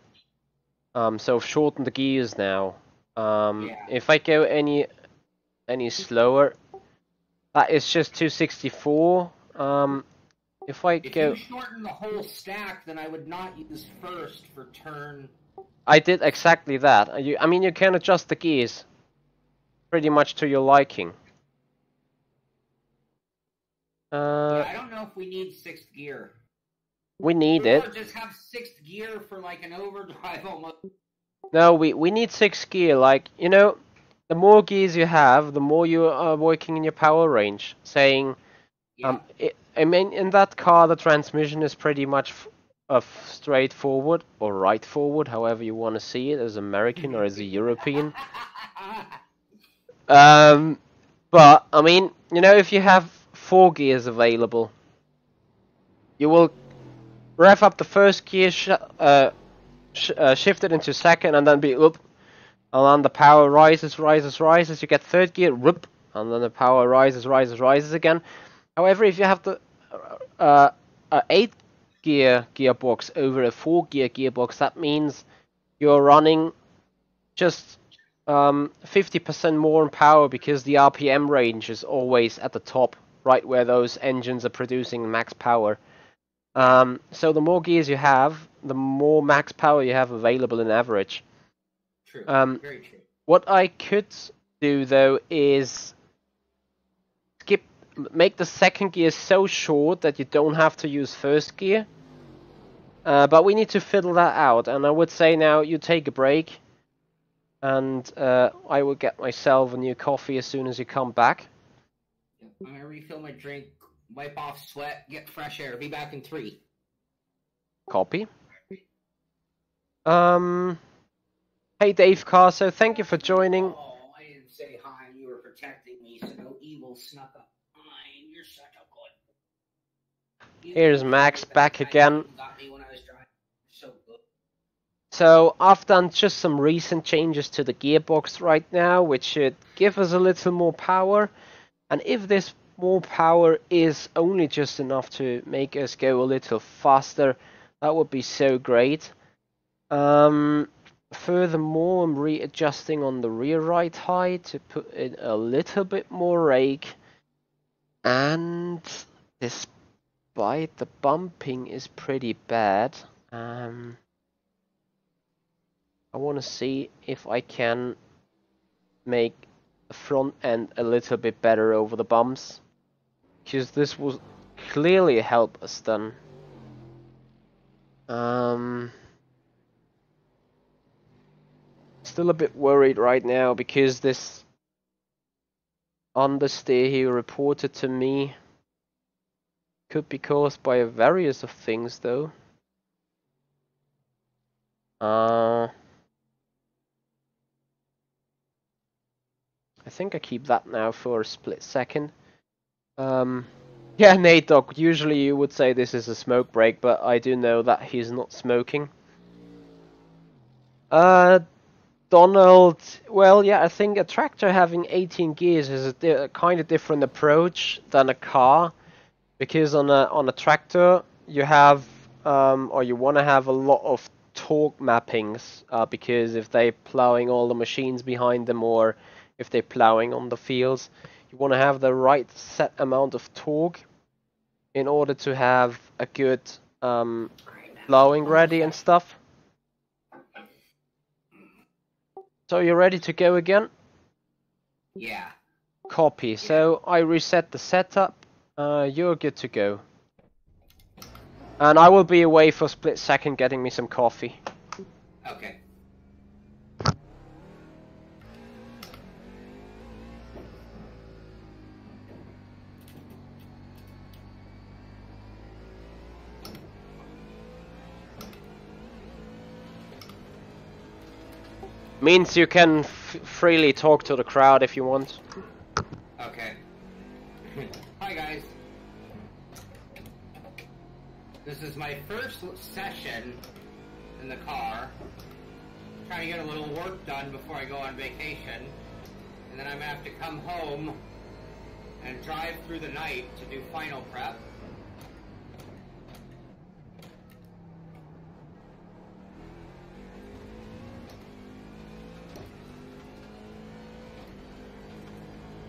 So I've shortened the gears now. If I go any slower, that is just 264. If you shorten the whole stack, then I would not use first for turn. I did exactly that. I mean, you can adjust the gears pretty much to your liking. Yeah, I don't know if we need 6th gear. We need it. Or just have 6th gear for like an overdrive almost. No, we need 6th gear. Like, you know, the more gears you have, the more you are working in your power range. Saying, yeah. I mean, in that car, the transmission is pretty much straight forward or right forward, however you want to see it, as American or as a European. But I mean, you know, if you have 4 gears available, you will rev up the first gear, shift it into second, and then be up, and then the power rises. You get 3rd gear, whoop, and then the power rises again. However, if you have the 8 gear gearbox over a 4 gear gearbox, that means you're running just 50% more in power because the RPM range is always at the top, right where those engines are producing max power. So the more gears you have, the more max power you have available in average. True. Very true. What I could do though is make the 2nd gear so short that you don't have to use 1st gear. But we need to fiddle that out, and I would say now you take a break, and I will get myself a new coffee as soon as you come back. I'm gonna refill my drink, wipe off sweat, get fresh air. Be back in 3. Copy. Hey Dave Carso, thank you for joining. Oh, I didn't say hi. You were protecting me, so no evil snuck up. You're such a good. Here's Max back again. Got me when I was driving. So good. So I've done just some recent changes to the gearbox right now, which should give us a little more power. And if this more power is only just enough to make us go a little faster, that would be so great. Furthermore, I'm readjusting on the rear right height to put in a little bit more rake. And despite the bumping is pretty bad, I want to see if I can make the front end a little bit better over the bumps, because this will clearly help us then. Still a bit worried right now because this understeer he reported to me could be caused by various of things though. I think I keep that now for a split second. Yeah, Nate Dog, usually you would say this is a smoke break, but I do know that he's not smoking. Donald, well, yeah, I think a tractor having 18 gears is a kind of different approach than a car, because on a tractor you have, or you want to have a lot of torque mappings, because if they're plowing all the machines behind them, or if they're plowing on the fields, you want to have the right set amount of torque in order to have a good plowing ready and stuff. So you're ready to go again? Yeah. Copy. So I reset the setup. You're good to go. And I will be away for a split second getting me some coffee. Okay. Means you can freely talk to the crowd if you want. Okay. Hi guys. This is my first session in the car. Trying to get a little work done before I go on vacation. And then I'm gonna have to come home and drive through the night to do final prep.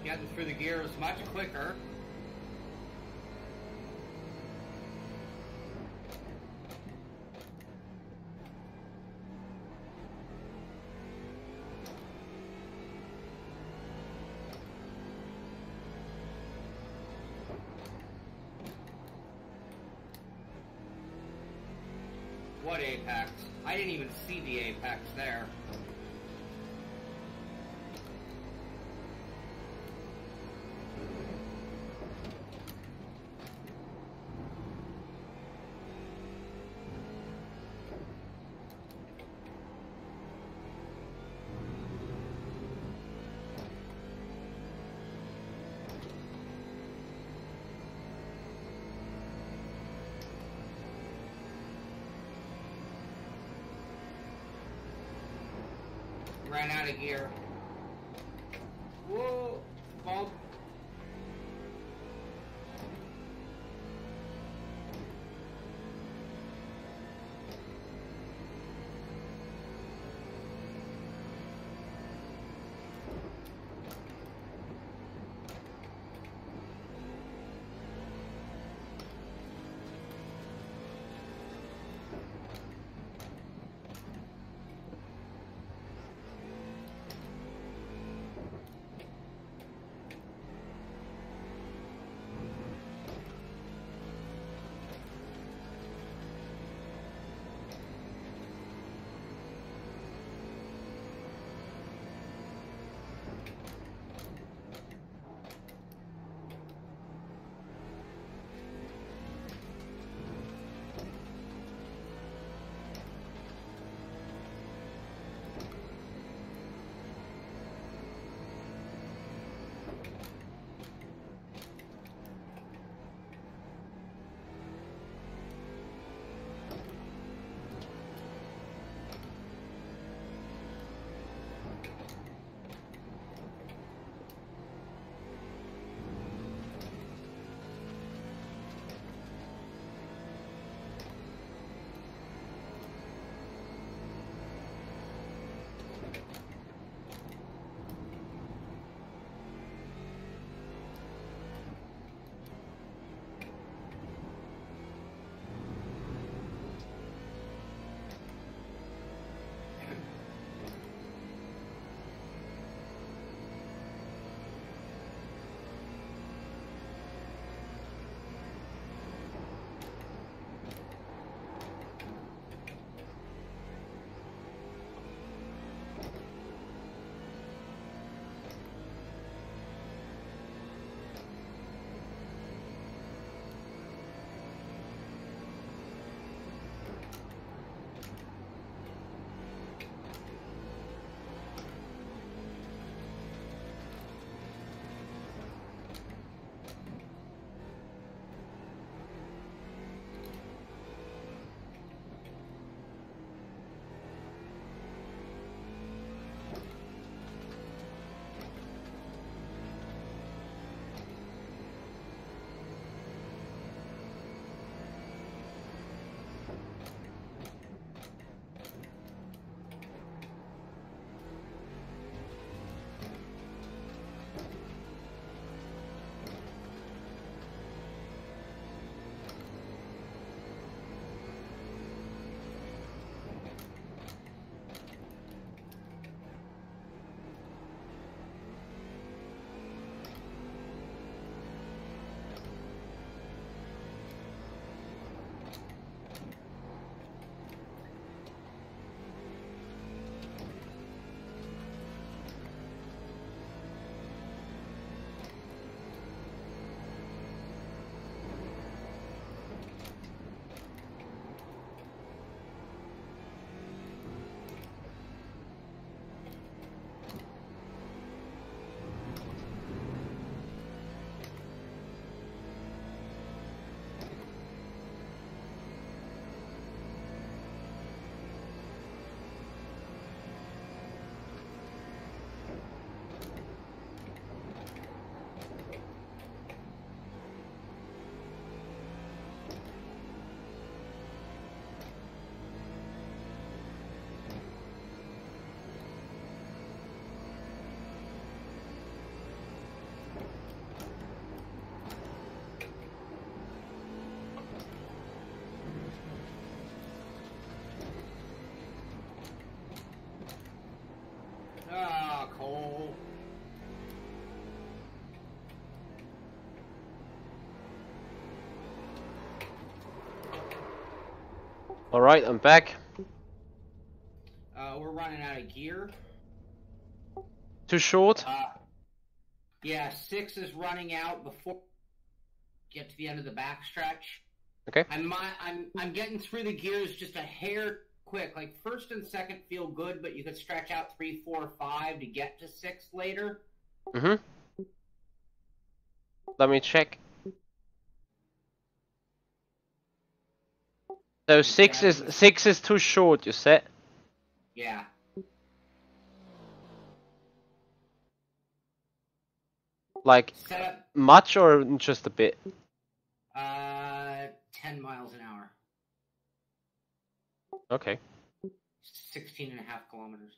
Getting through the gears much quicker. What apex? I didn't even see the apex there. Ran out of gear. Whoa! Bump. Alright, I'm back. We're running out of gear. Too short? Yeah, 6 is running out before we get to the end of the backstretch. Okay. I'm getting through the gears just a hair quick. Like first and second feel good, but you could stretch out 3, 4, 5 to get to 6 later. Mm-hmm. Let me check. So six is too short, you said? Yeah. Like much or just a bit? 10 miles an hour. Okay. 16.5 kilometers.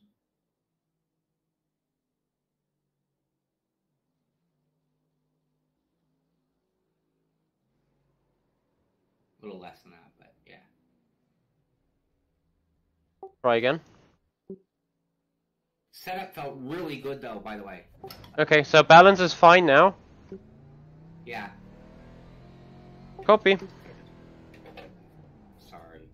A little less than that, but yeah. Try again. Setup felt really good though, by the way. Okay, so balance is fine now. Yeah. Copy. Sorry.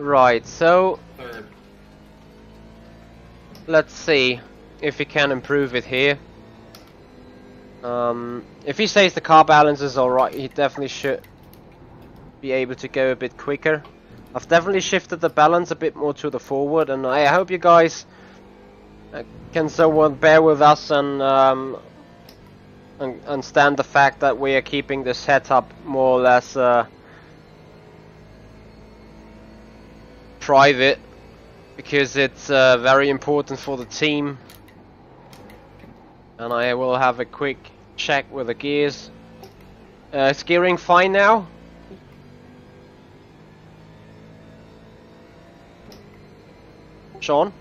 Right, so Third. let's see if we can improve it here. If he says the car balance is alright, he definitely should be able to go a bit quicker. I've definitely shifted the balance a bit more to the forward, and I hope you guys can somewhat bear with us and stand the fact that we are keeping the setup more or less private, because it's very important for the team. And I will have a quick check with the gears. Is gearing fine now? Shaun?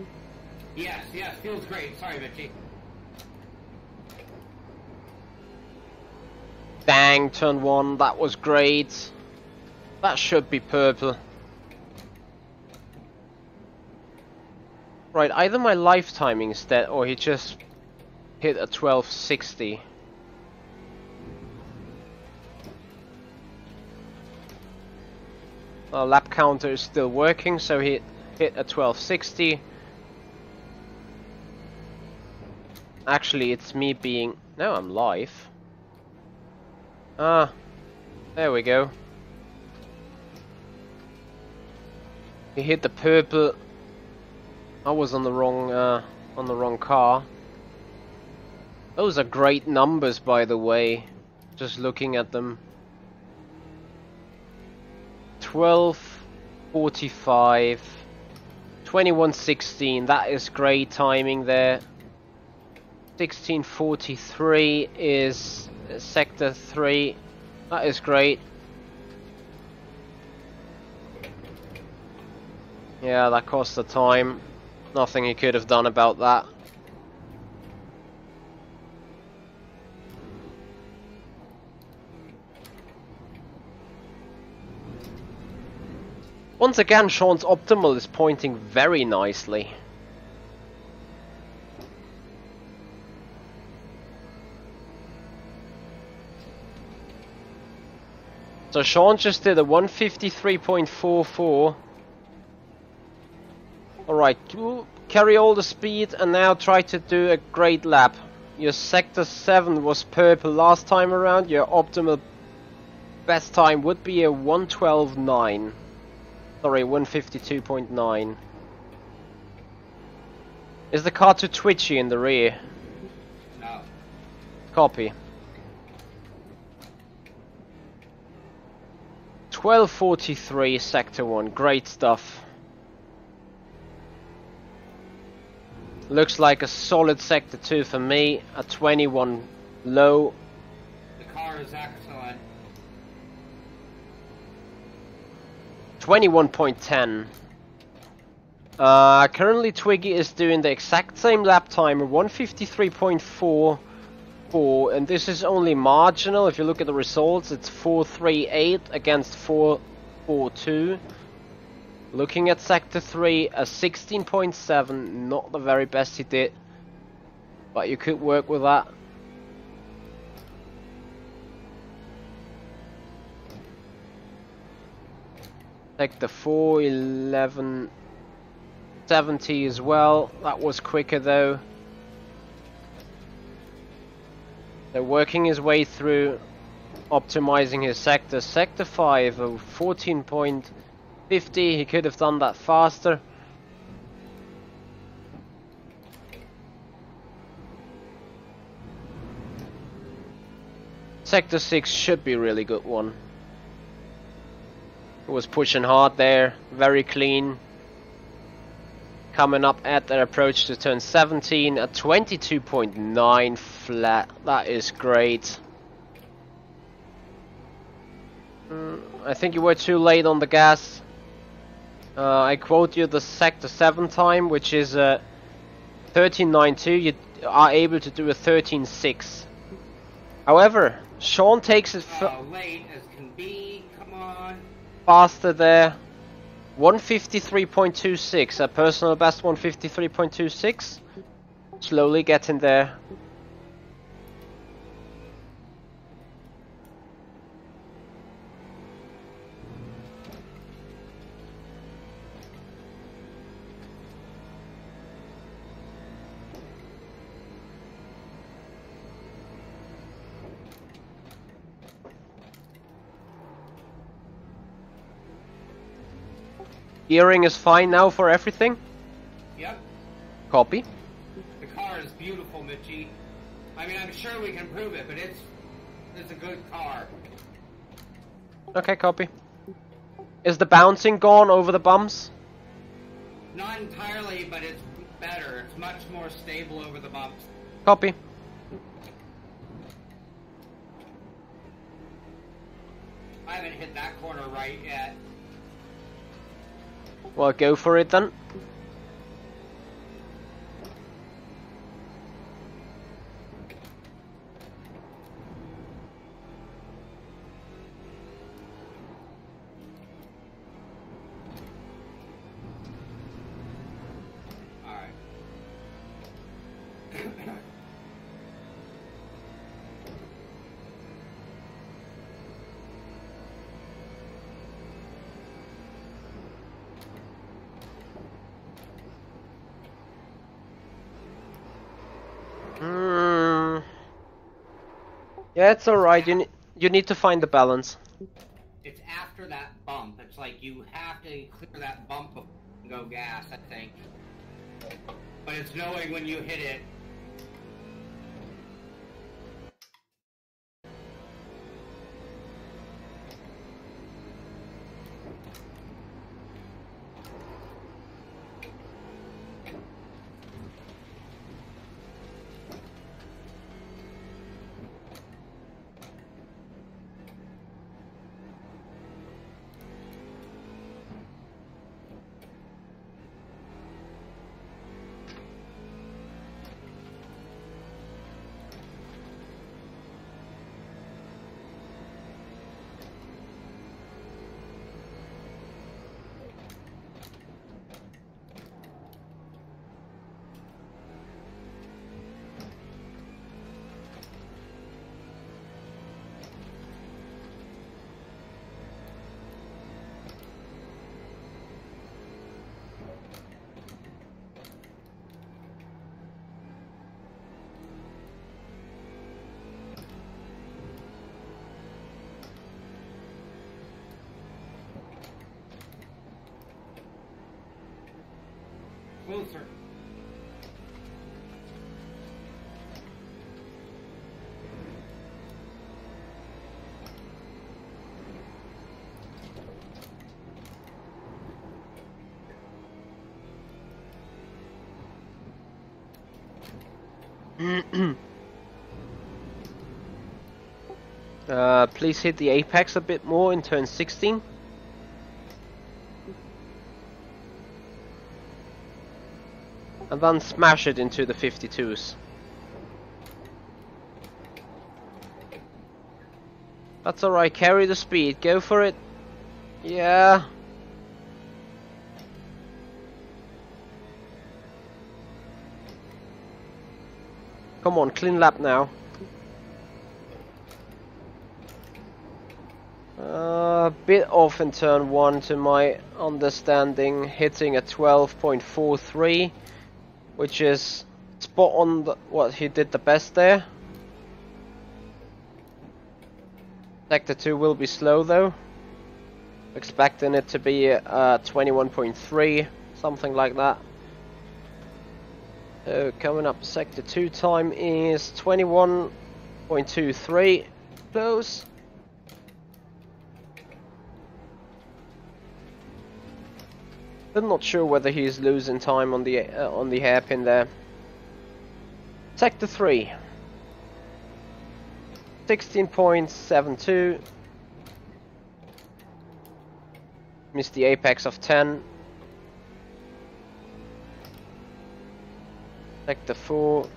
Yes, feels great. Sorry, Michi. Bang, turn 1, that was great. That should be purple. Right, either my life timing is dead or he just hit a 1260. Our lap counter is still working, so he hit a 1260. Actually, it's me being... No, I'm live. Ah, there we go. He hit the purple. I was on the wrong car. Those are great numbers, by the way. Just looking at them. 12:45, 21:16. That is great timing there. 16:43 is sector 3. That is great. Yeah, that cost the time. Nothing he could have done about that. Once again, Shaun's optimal is pointing very nicely. So Shaun just did a 153.44. Alright, carry all the speed and now try to do a great lap. Your sector 7 was purple last time around. Your optimal best time would be a 112.9. Sorry, 152.9. Is the car too twitchy in the rear? No. Copy. 12:43 sector 1, great stuff. Looks like a solid sector 2 for me, a 21 low. The car is excellent. 21.10. Currently Twiggy is doing the exact same lap time, 153.44, and this is only marginal. If you look at the results, it's 438 against 442. Looking at sector 3, a 16.7, not the very best he did, but you could work with that. Sector 4, 1170 as well. That was quicker though. So working his way through, optimizing his sector. Sector 5, 14.50. He could have done that faster. Sector 6 should be a really good one. Was pushing hard there, very clean. Coming up at their approach to turn 17 at 22.9 flat. That is great. I think you were too late on the gas. I quote you the sector 7 time, which is 13.92. You are able to do a 13.6. However, Shaun takes it late as can be. Come on. Faster there. 153.26, a personal best 153.26. Slowly getting there. Gearing is fine now for everything? Yep. Copy. The car is beautiful, Michi. I mean, I'm sure we can prove it, but it's a good car. Okay, copy. Is the bouncing gone over the bumps? Not entirely, but it's better. It's much more stable over the bumps. Copy. I haven't hit that corner right yet. Well, go for it then. Alright. Yeah, it's alright. You need to find the balance. It's after that bump. It's like you have to clear that bump before you go gas, I think. But it's knowing when you hit it. Closer. Please hit the apex a bit more in turn 16. And then smash it into the 52s. That's alright, carry the speed, go for it. Yeah. Come on, clean lap now. A bit off in turn 1 to my understanding, hitting a 12.43, which is spot on what he did the best there. Sector 2 will be slow though. Expecting it to be 21.3, something like that. So coming up, Sector 2 time is 21.23, close. I'm not sure whether he's losing time on the hairpin there. Sector 3. 16.72. Missed the apex of 10. Sector 4.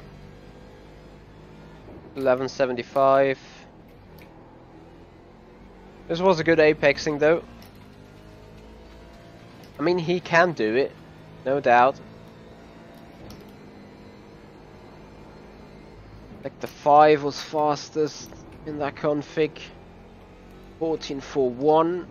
11.75. This was a good apexing though. I mean, he can do it, no doubt. Sector 5 was fastest in that config. 14.41.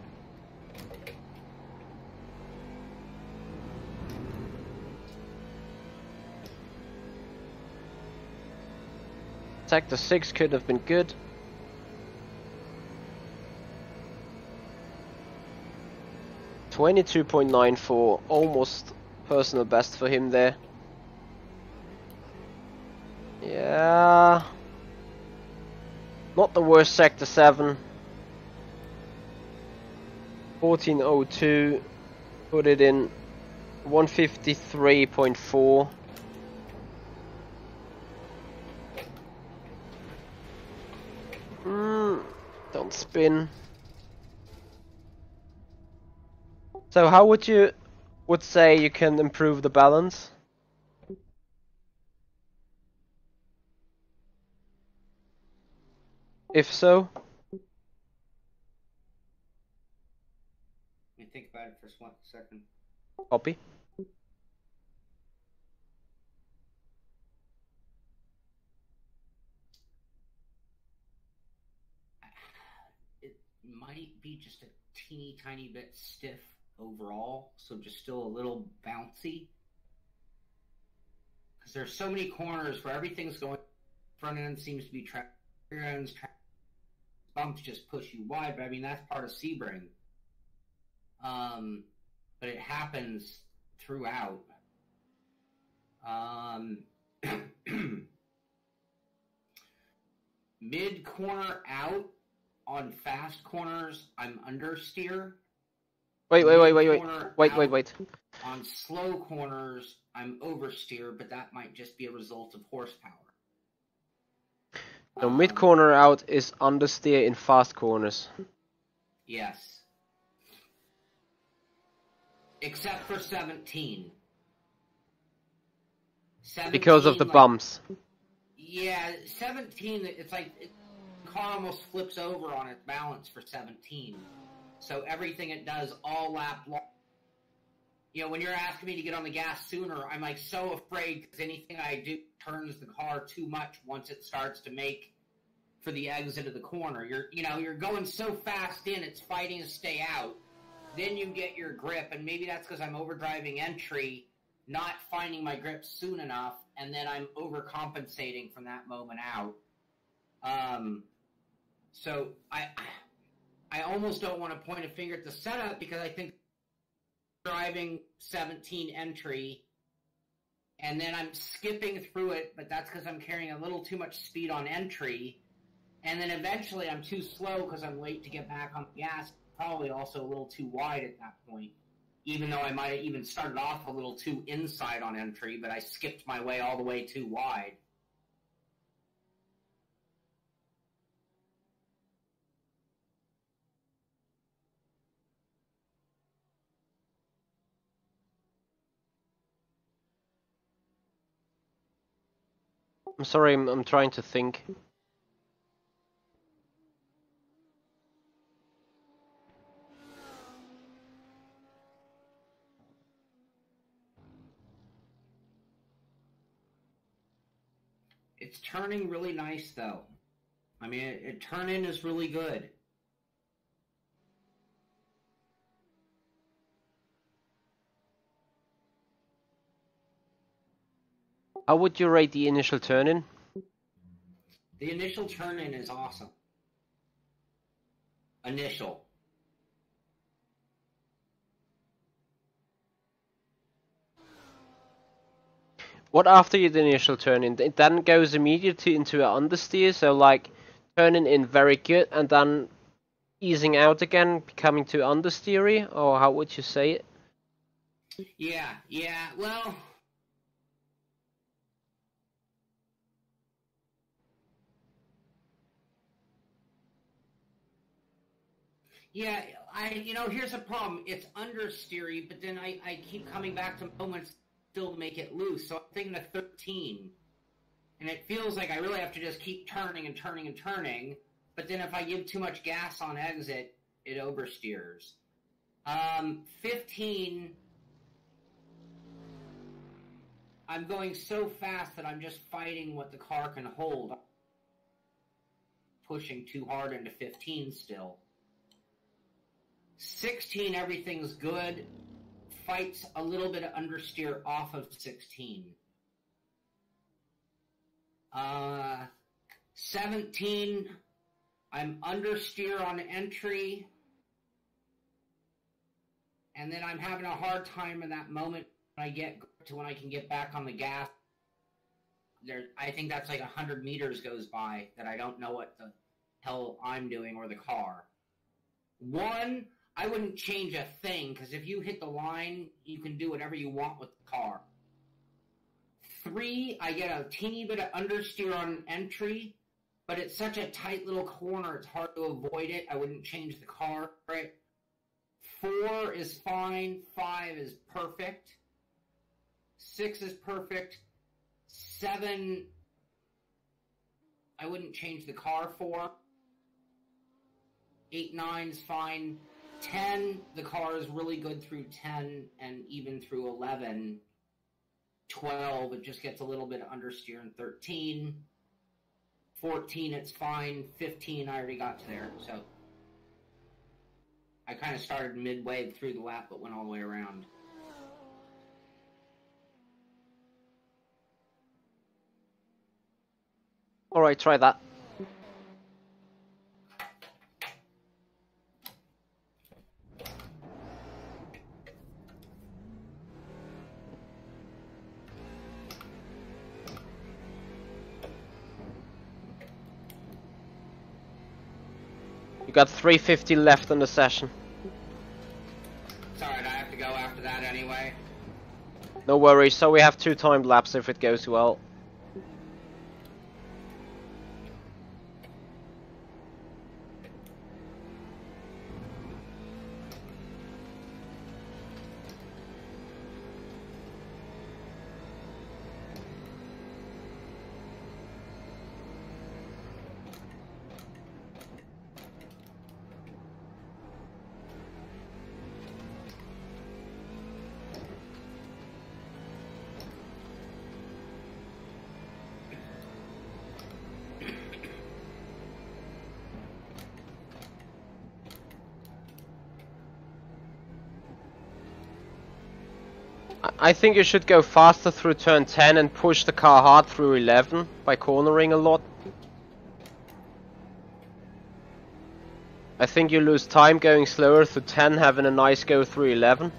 Sector 6 could have been good. .94, almost personal best for him there. Yeah, not the worst. Sector 7. 14.02, put it in 153.4. Don't spin. So how would you say you can improve the balance? If so? Let me think about it for 1 second. Copy. It might be just a teeny tiny bit stiff overall, so just still a little bouncy. Because there's so many corners where everything's going, front end seems to be track, rear ends, bumps just push you wide, but I mean, that's part of Sebring. But it happens throughout. Mid corner out on fast corners, I'm understeer. Wait. On slow corners, I'm oversteer, but that might just be a result of horsepower. So mid corner out is understeer in fast corners. Yes. Except for 17. Because of the bumps. Yeah, 17, it's like the car almost flips over on its balance for 17. So everything it does all lap long. You know, when you're asking me to get on the gas sooner, I'm like so afraid because anything I do turns the car too much once it starts to make for the exit of the corner. You're going so fast in, it's fighting to stay out. Then you get your grip, and maybe that's because I'm overdriving entry, not finding my grip soon enough, and then I'm overcompensating from that moment out. So I almost don't want to point a finger at the setup because I think driving 17 entry and then I'm skipping through it, but that's because I'm carrying a little too much speed on entry, and then eventually I'm too slow because I'm late to get back on the gas, probably also a little too wide at that point, even though I might have even started off a little too inside on entry, but I skipped my way all the way too wide. I'm sorry, I'm trying to think. It's turning really nice, though. I mean, turn-in is really good. How would you rate the initial turn-in? The initial turn-in is awesome. Initial. What after the initial turn-in? It then goes immediately into an understeer, so like turning in very good and then easing out again, becoming too understeery, or how would you say it? Yeah, well... Yeah, here's a problem. It's understeery, but then I keep coming back to moments still to make it loose. So I'm thinking of 13. And it feels like I really have to just keep turning and turning and turning. But then if I give too much gas on exit, it oversteers. 15, I'm going so fast that I'm just fighting what the car can hold. Pushing too hard into 15 still. 16, everything's good. Fights a little bit of understeer off of 16. 17, I'm understeer on entry. And then I'm having a hard time in that moment when I get to when I can get back on the gas. I think that's like 100 meters goes by that I don't know what the hell I'm doing or the car. 1, I wouldn't change a thing, because if you hit the line, you can do whatever you want with the car. 3, I get a teeny bit of understeer on entry, but it's such a tight little corner, it's hard to avoid it. I wouldn't change the car, right? 4 is fine. 5 is perfect. 6 is perfect. 7, I wouldn't change the car for. 8, 9 is fine. 10, the car is really good through 10 and even through 11. 12, it just gets a little bit of understeer in 13. 14, it's fine. 15, I already got to there. So I kind of started midway through the lap but went all the way around. Alright, try that. You got 350 left in the session. It's alright, I have to go after that anyway. No worries, so we have 2 timed laps if it goes well. I think you should go faster through turn 10 and push the car hard through 11 by cornering a lot. I think you lose time going slower through 10, having a nice go through 11.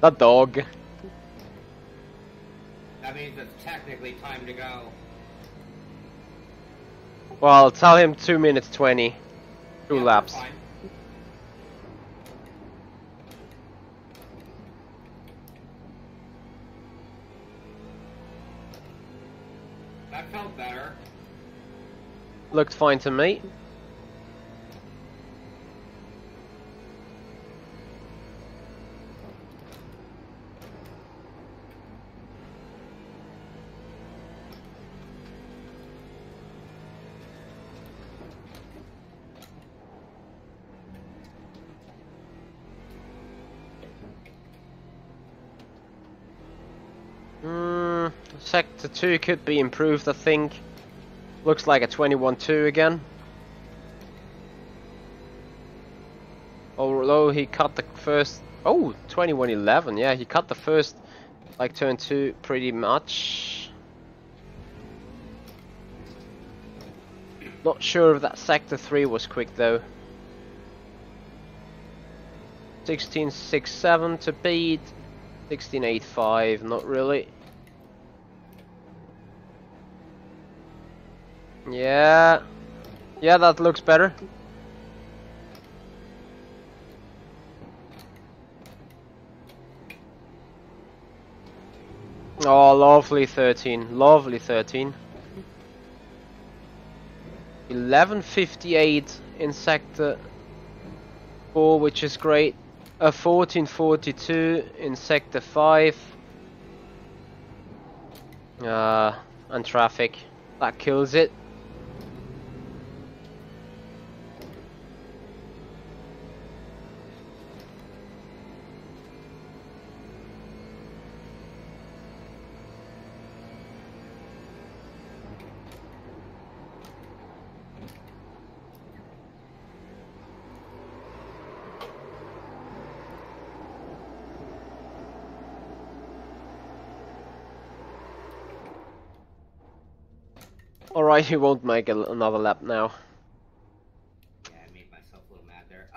The dog. That means it's technically time to go. Well, tell him 2 minutes 20. Two Yeah, laps. that's fine. That felt better. Looked fine to me. Sector 2 could be improved, I think. Looks like a 21-2 again. Although he cut the first... Oh, 21-11, yeah, he cut the first, like, turn 2 pretty much. Not sure if that Sector 3 was quick, though. 16.67 to beat. 16.85, not really. Yeah, that looks better. Oh, lovely 13, lovely 13. 11.58 in sector 4, which is great. 14.42 in sector 5. And traffic, that kills it. Alright, he won't make another lap now. Yeah, I made myself a little mad there.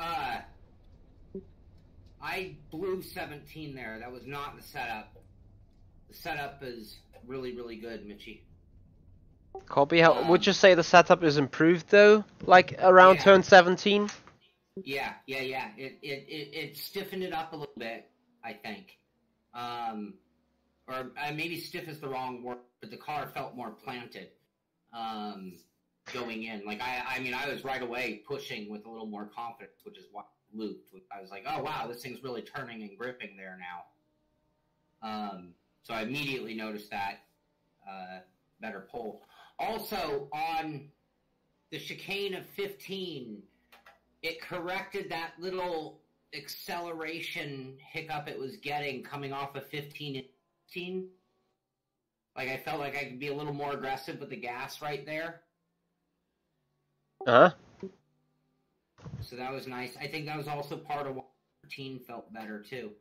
I blew 17 there. That was not the setup. The setup is really, really good, Michi. Copy. How would you say the setup is improved though? Like around turn 17? Yeah. It stiffened it up a little bit, I think. Or maybe stiff is the wrong word, but the car felt more planted. Going in, like I mean, I was right away pushing with a little more confidence, which is what looped. I was like, oh wow, this thing's really turning and gripping there now. So I immediately noticed that better pull. Also on the chicane of 15, it corrected that little acceleration hiccup it was getting coming off of 15 and 16. Like, I felt like I could be a little more aggressive with the gas right there. Uh-huh. So that was nice. I think that was also part of why 13 felt better, too.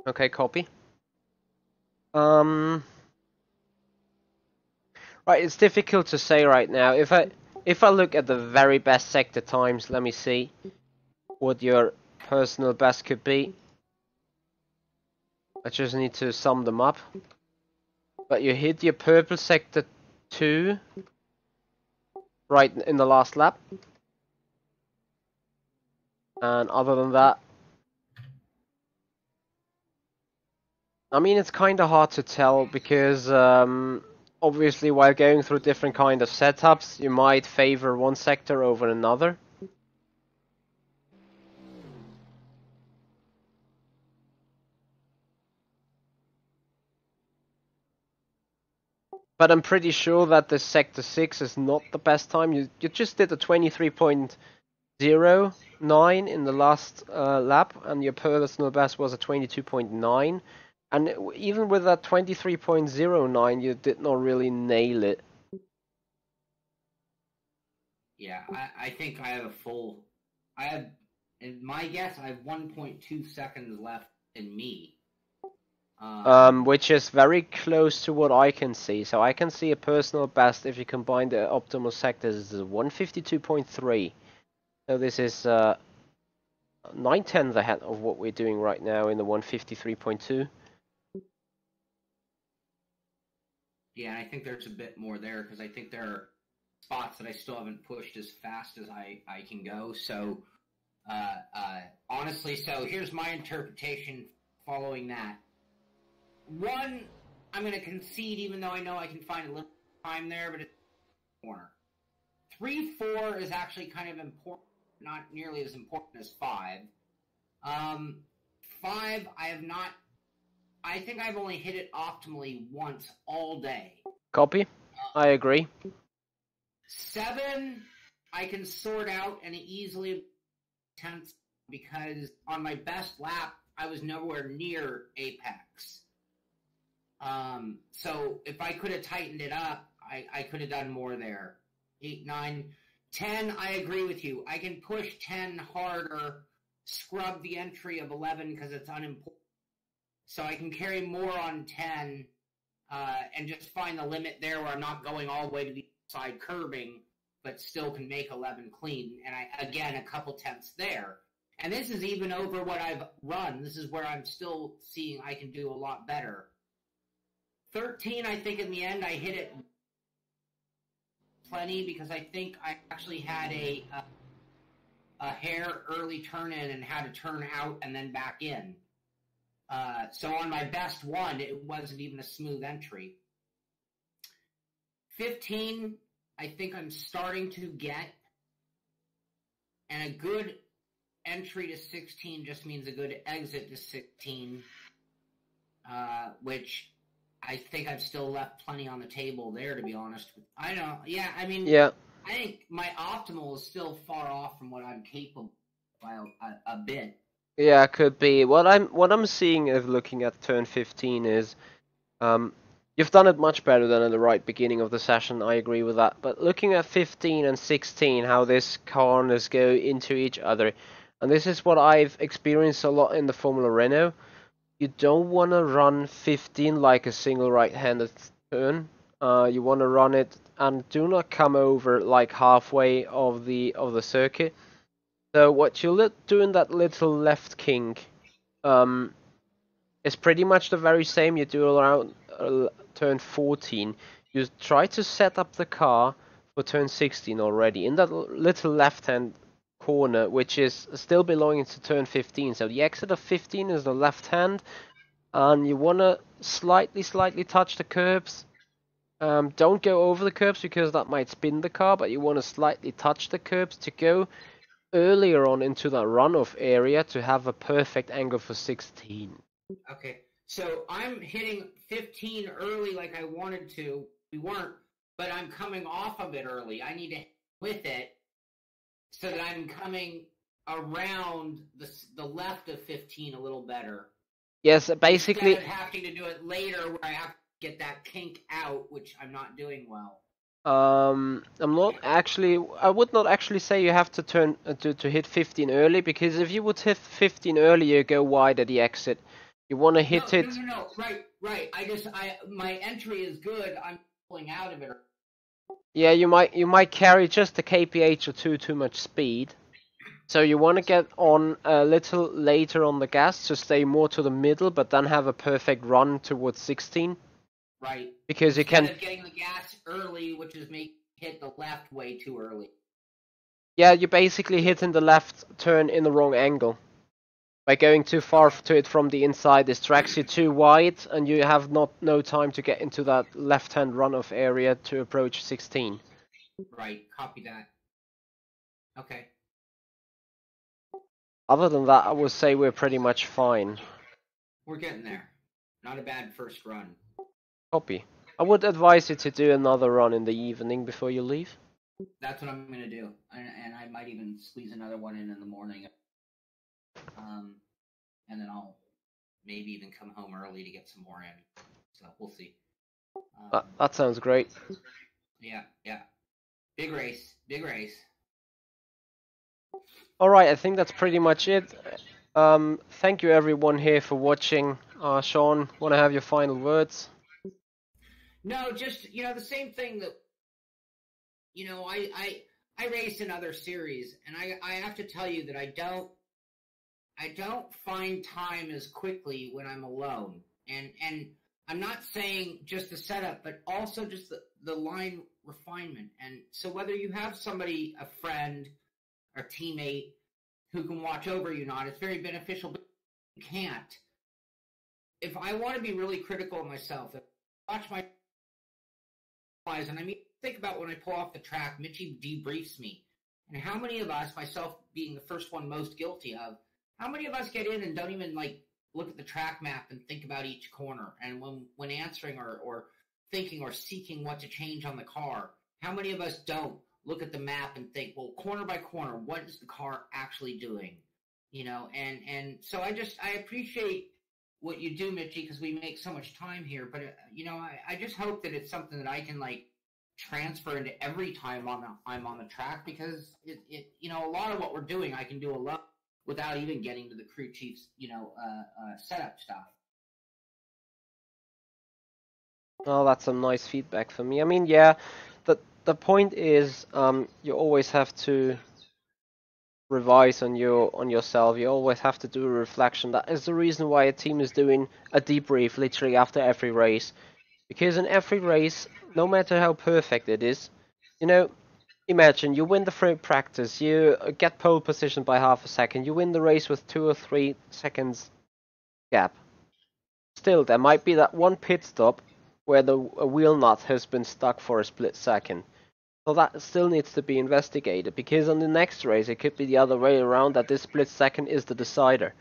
Okay, copy. Right, it's difficult to say right now. If I look at the very best sector times, let me see what your personal best could be. I just need to sum them up. But you hit your purple sector 2 right in the last lap. And other than that, I mean, it's kind of hard to tell because obviously while going through different kind of setups, you might favor one sector over another. But I'm pretty sure that the sector 6 is not the best time. You just did a 23.09 in the last lap, and your personal best was a 22.9. And even with that 23.09, you did not really nail it. Yeah, I think I have in my guess, I have 1.2 seconds left in me. Which is very close to what I can see. So I can see a personal best if you combine the optimal sectors is 152.3. So this is 9/10 ahead of what we're doing right now in the 153.2. Yeah, I think there's a bit more there because I think there are spots that I still haven't pushed as fast as I can go. So, honestly, so here's my interpretation following that. One, I'm going to concede, even though I know I can find a little time there, but it's a corner. 3, 4 is actually kind of important, not nearly as important as 5. 5, I have not. I think I've only hit it optimally once all day. Copy. I agree. 7, I can sort out and easily attempt because on my best lap, I was nowhere near apex. So if I could have tightened it up, I could have done more there. 8, 9, 10, I agree with you. I can push 10 harder, scrub the entry of 11 because it's unimportant. So I can carry more on 10 and just find the limit there where I'm not going all the way to the side curbing, but still can make 11 clean. And again, a couple tenths there. And this is even over what I've run. This is where I'm still seeing I can do a lot better. 13, I think in the end I hit it plenty because I think I actually had a hair early turn in and had to turn out and then back in. So on my best one, it wasn't even a smooth entry. 15, I think I'm starting to get, and a good entry to 16 just means a good exit to 16, which I think I've still left plenty on the table there, to be honest. I know, yeah, I mean, yeah. I think my optimal is still far off from what I'm capable by a bit. Yeah, could be. What I'm seeing of looking at turn 15 is, you've done it much better than at the right beginning of the session. I agree with that. But looking at 15 and 16, how these corners go into each other, and this is what I've experienced a lot in the Formula Renault. You don't want to run 15 like a single right-handed turn. You want to run it and do not come over like halfway of the circuit. So what you do in that little left kink is pretty much the very same you do around turn 14. You try to set up the car for turn 16 already in that little left-hand corner, which is still belonging to turn 15. So the exit of 15 is the left hand, and you want to slightly touch the curbs. Don't go over the curbs because that might spin the car, but you want to slightly touch the curbs to go earlier on into that runoff area to have a perfect angle for 16. Okay, so I'm hitting 15 early like I wanted to. We weren't, but I'm coming off of it early. I need to hit with it so that I'm coming around the left of 15 a little better. Yes, basically. Instead of having to do it later where I have to get that kink out, which I'm not doing well. I'm not actually. I would not actually say you have to turn to hit 15 early, because if you would hit 15 early, you go wide at the exit. You want to hit it. No. Right. My entry is good. I'm pulling out of it. Yeah, you might carry just a kph or two too much speed. So you want to get on a little later on the gas to stay more to the middle, but then have a perfect run towards 16. Right. Because Instead you can of getting the gas early, which is make hit the left way too early. Yeah, you're basically hitting the left turn in the wrong angle. By going too far to it from the inside, this tracks you too wide, and you have no time to get into that left-hand runoff area to approach 16. Right, copy that. Okay. Other than that, I would say we're pretty much fine. We're getting there. Not a bad first run. Copy. I would advise you to do another run in the evening before you leave. That's what I'm going to do. And I might even squeeze another one in the morning. And then I'll maybe even come home early to get some more in. So we'll see. That sounds great. Yeah. Big race. Alright, I think that's pretty much it. Thank you everyone here for watching. Shaun, want to have your final words? No, just the same thing that I race in other series, and I have to tell you that I don't find time as quickly when I'm alone, and I'm not saying just the setup, but also just the line refinement. And so whether you have somebody, a friend, or teammate who can watch over you, not it's very beneficial, but you can't. If I want to be really critical of myself, if I watch my eyes, and I mean, think about when I pull off the track, Michi debriefs me. And how many of us, myself being the first one most guilty of, how many of us get in and don't even look at the track map and think about each corner? And when answering or thinking or seeking what to change on the car, how many of us don't look at the map and think, well, corner by corner, what is the car actually doing? And so I appreciate what you do, Mitchie, because we make so much time here. But I just hope that it's something that I can transfer into every time I'm on the track, because it a lot of what we're doing I can do alone without even getting to the crew chief's setup stuff. Oh, that's some nice feedback for me. I mean, yeah, the point is, you always have to revise on yourself. You always have to do a reflection. That is the reason why a team is doing a debrief literally after every race, because in every race, no matter how perfect it is, imagine you win the free practice, you get pole position by half a second, you win the race with 2 or 3 seconds gap. Still, there might be that one pit stop where the wheel nut has been stuck for a split second. So that still needs to be investigated, because on the next race it could be the other way around, that this split second is the decider.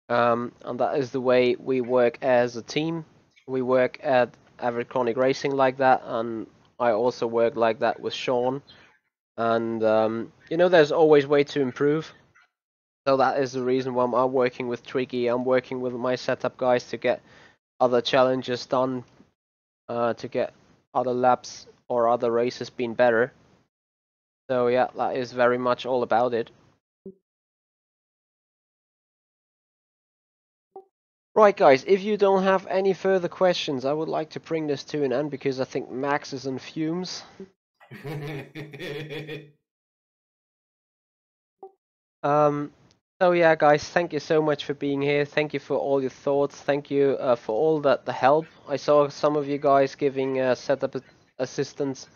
And that is the way we work as a team. We work at Avid Chronic Racing like that, and I also work like that with Shaun. And there's always way to improve. So that is the reason why I'm working with Tricky. I'm working with my setup guys to get other challenges done, to get other laps or other races being better. So yeah, that is very much all about it. Right guys, if you don't have any further questions, I would like to bring this to an end, because I think Max is in fumes. So yeah guys, thank you so much for being here. Thank you for all your thoughts. Thank you for all the help. I saw some of you guys giving setup assistance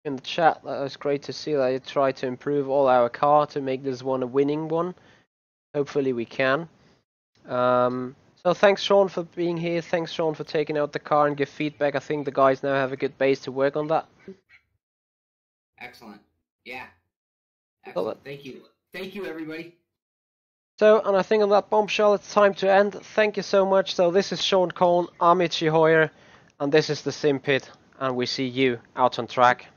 in the chat. That was great to see. That you try to improve all our car to make this one a winning one. Hopefully we can. So thanks Shaun for being here. Thanks Shaun for taking out the car and give feedback. I think the guys now have a good base to work on that. Excellent. Yeah. Excellent. Thank you. Thank you, everybody. So, and I think on that bombshell, it's time to end. Thank you so much. So this is Shaun Cohn, I'm Michi Hoyer, and this is the Sim Pit, and we see you out on track.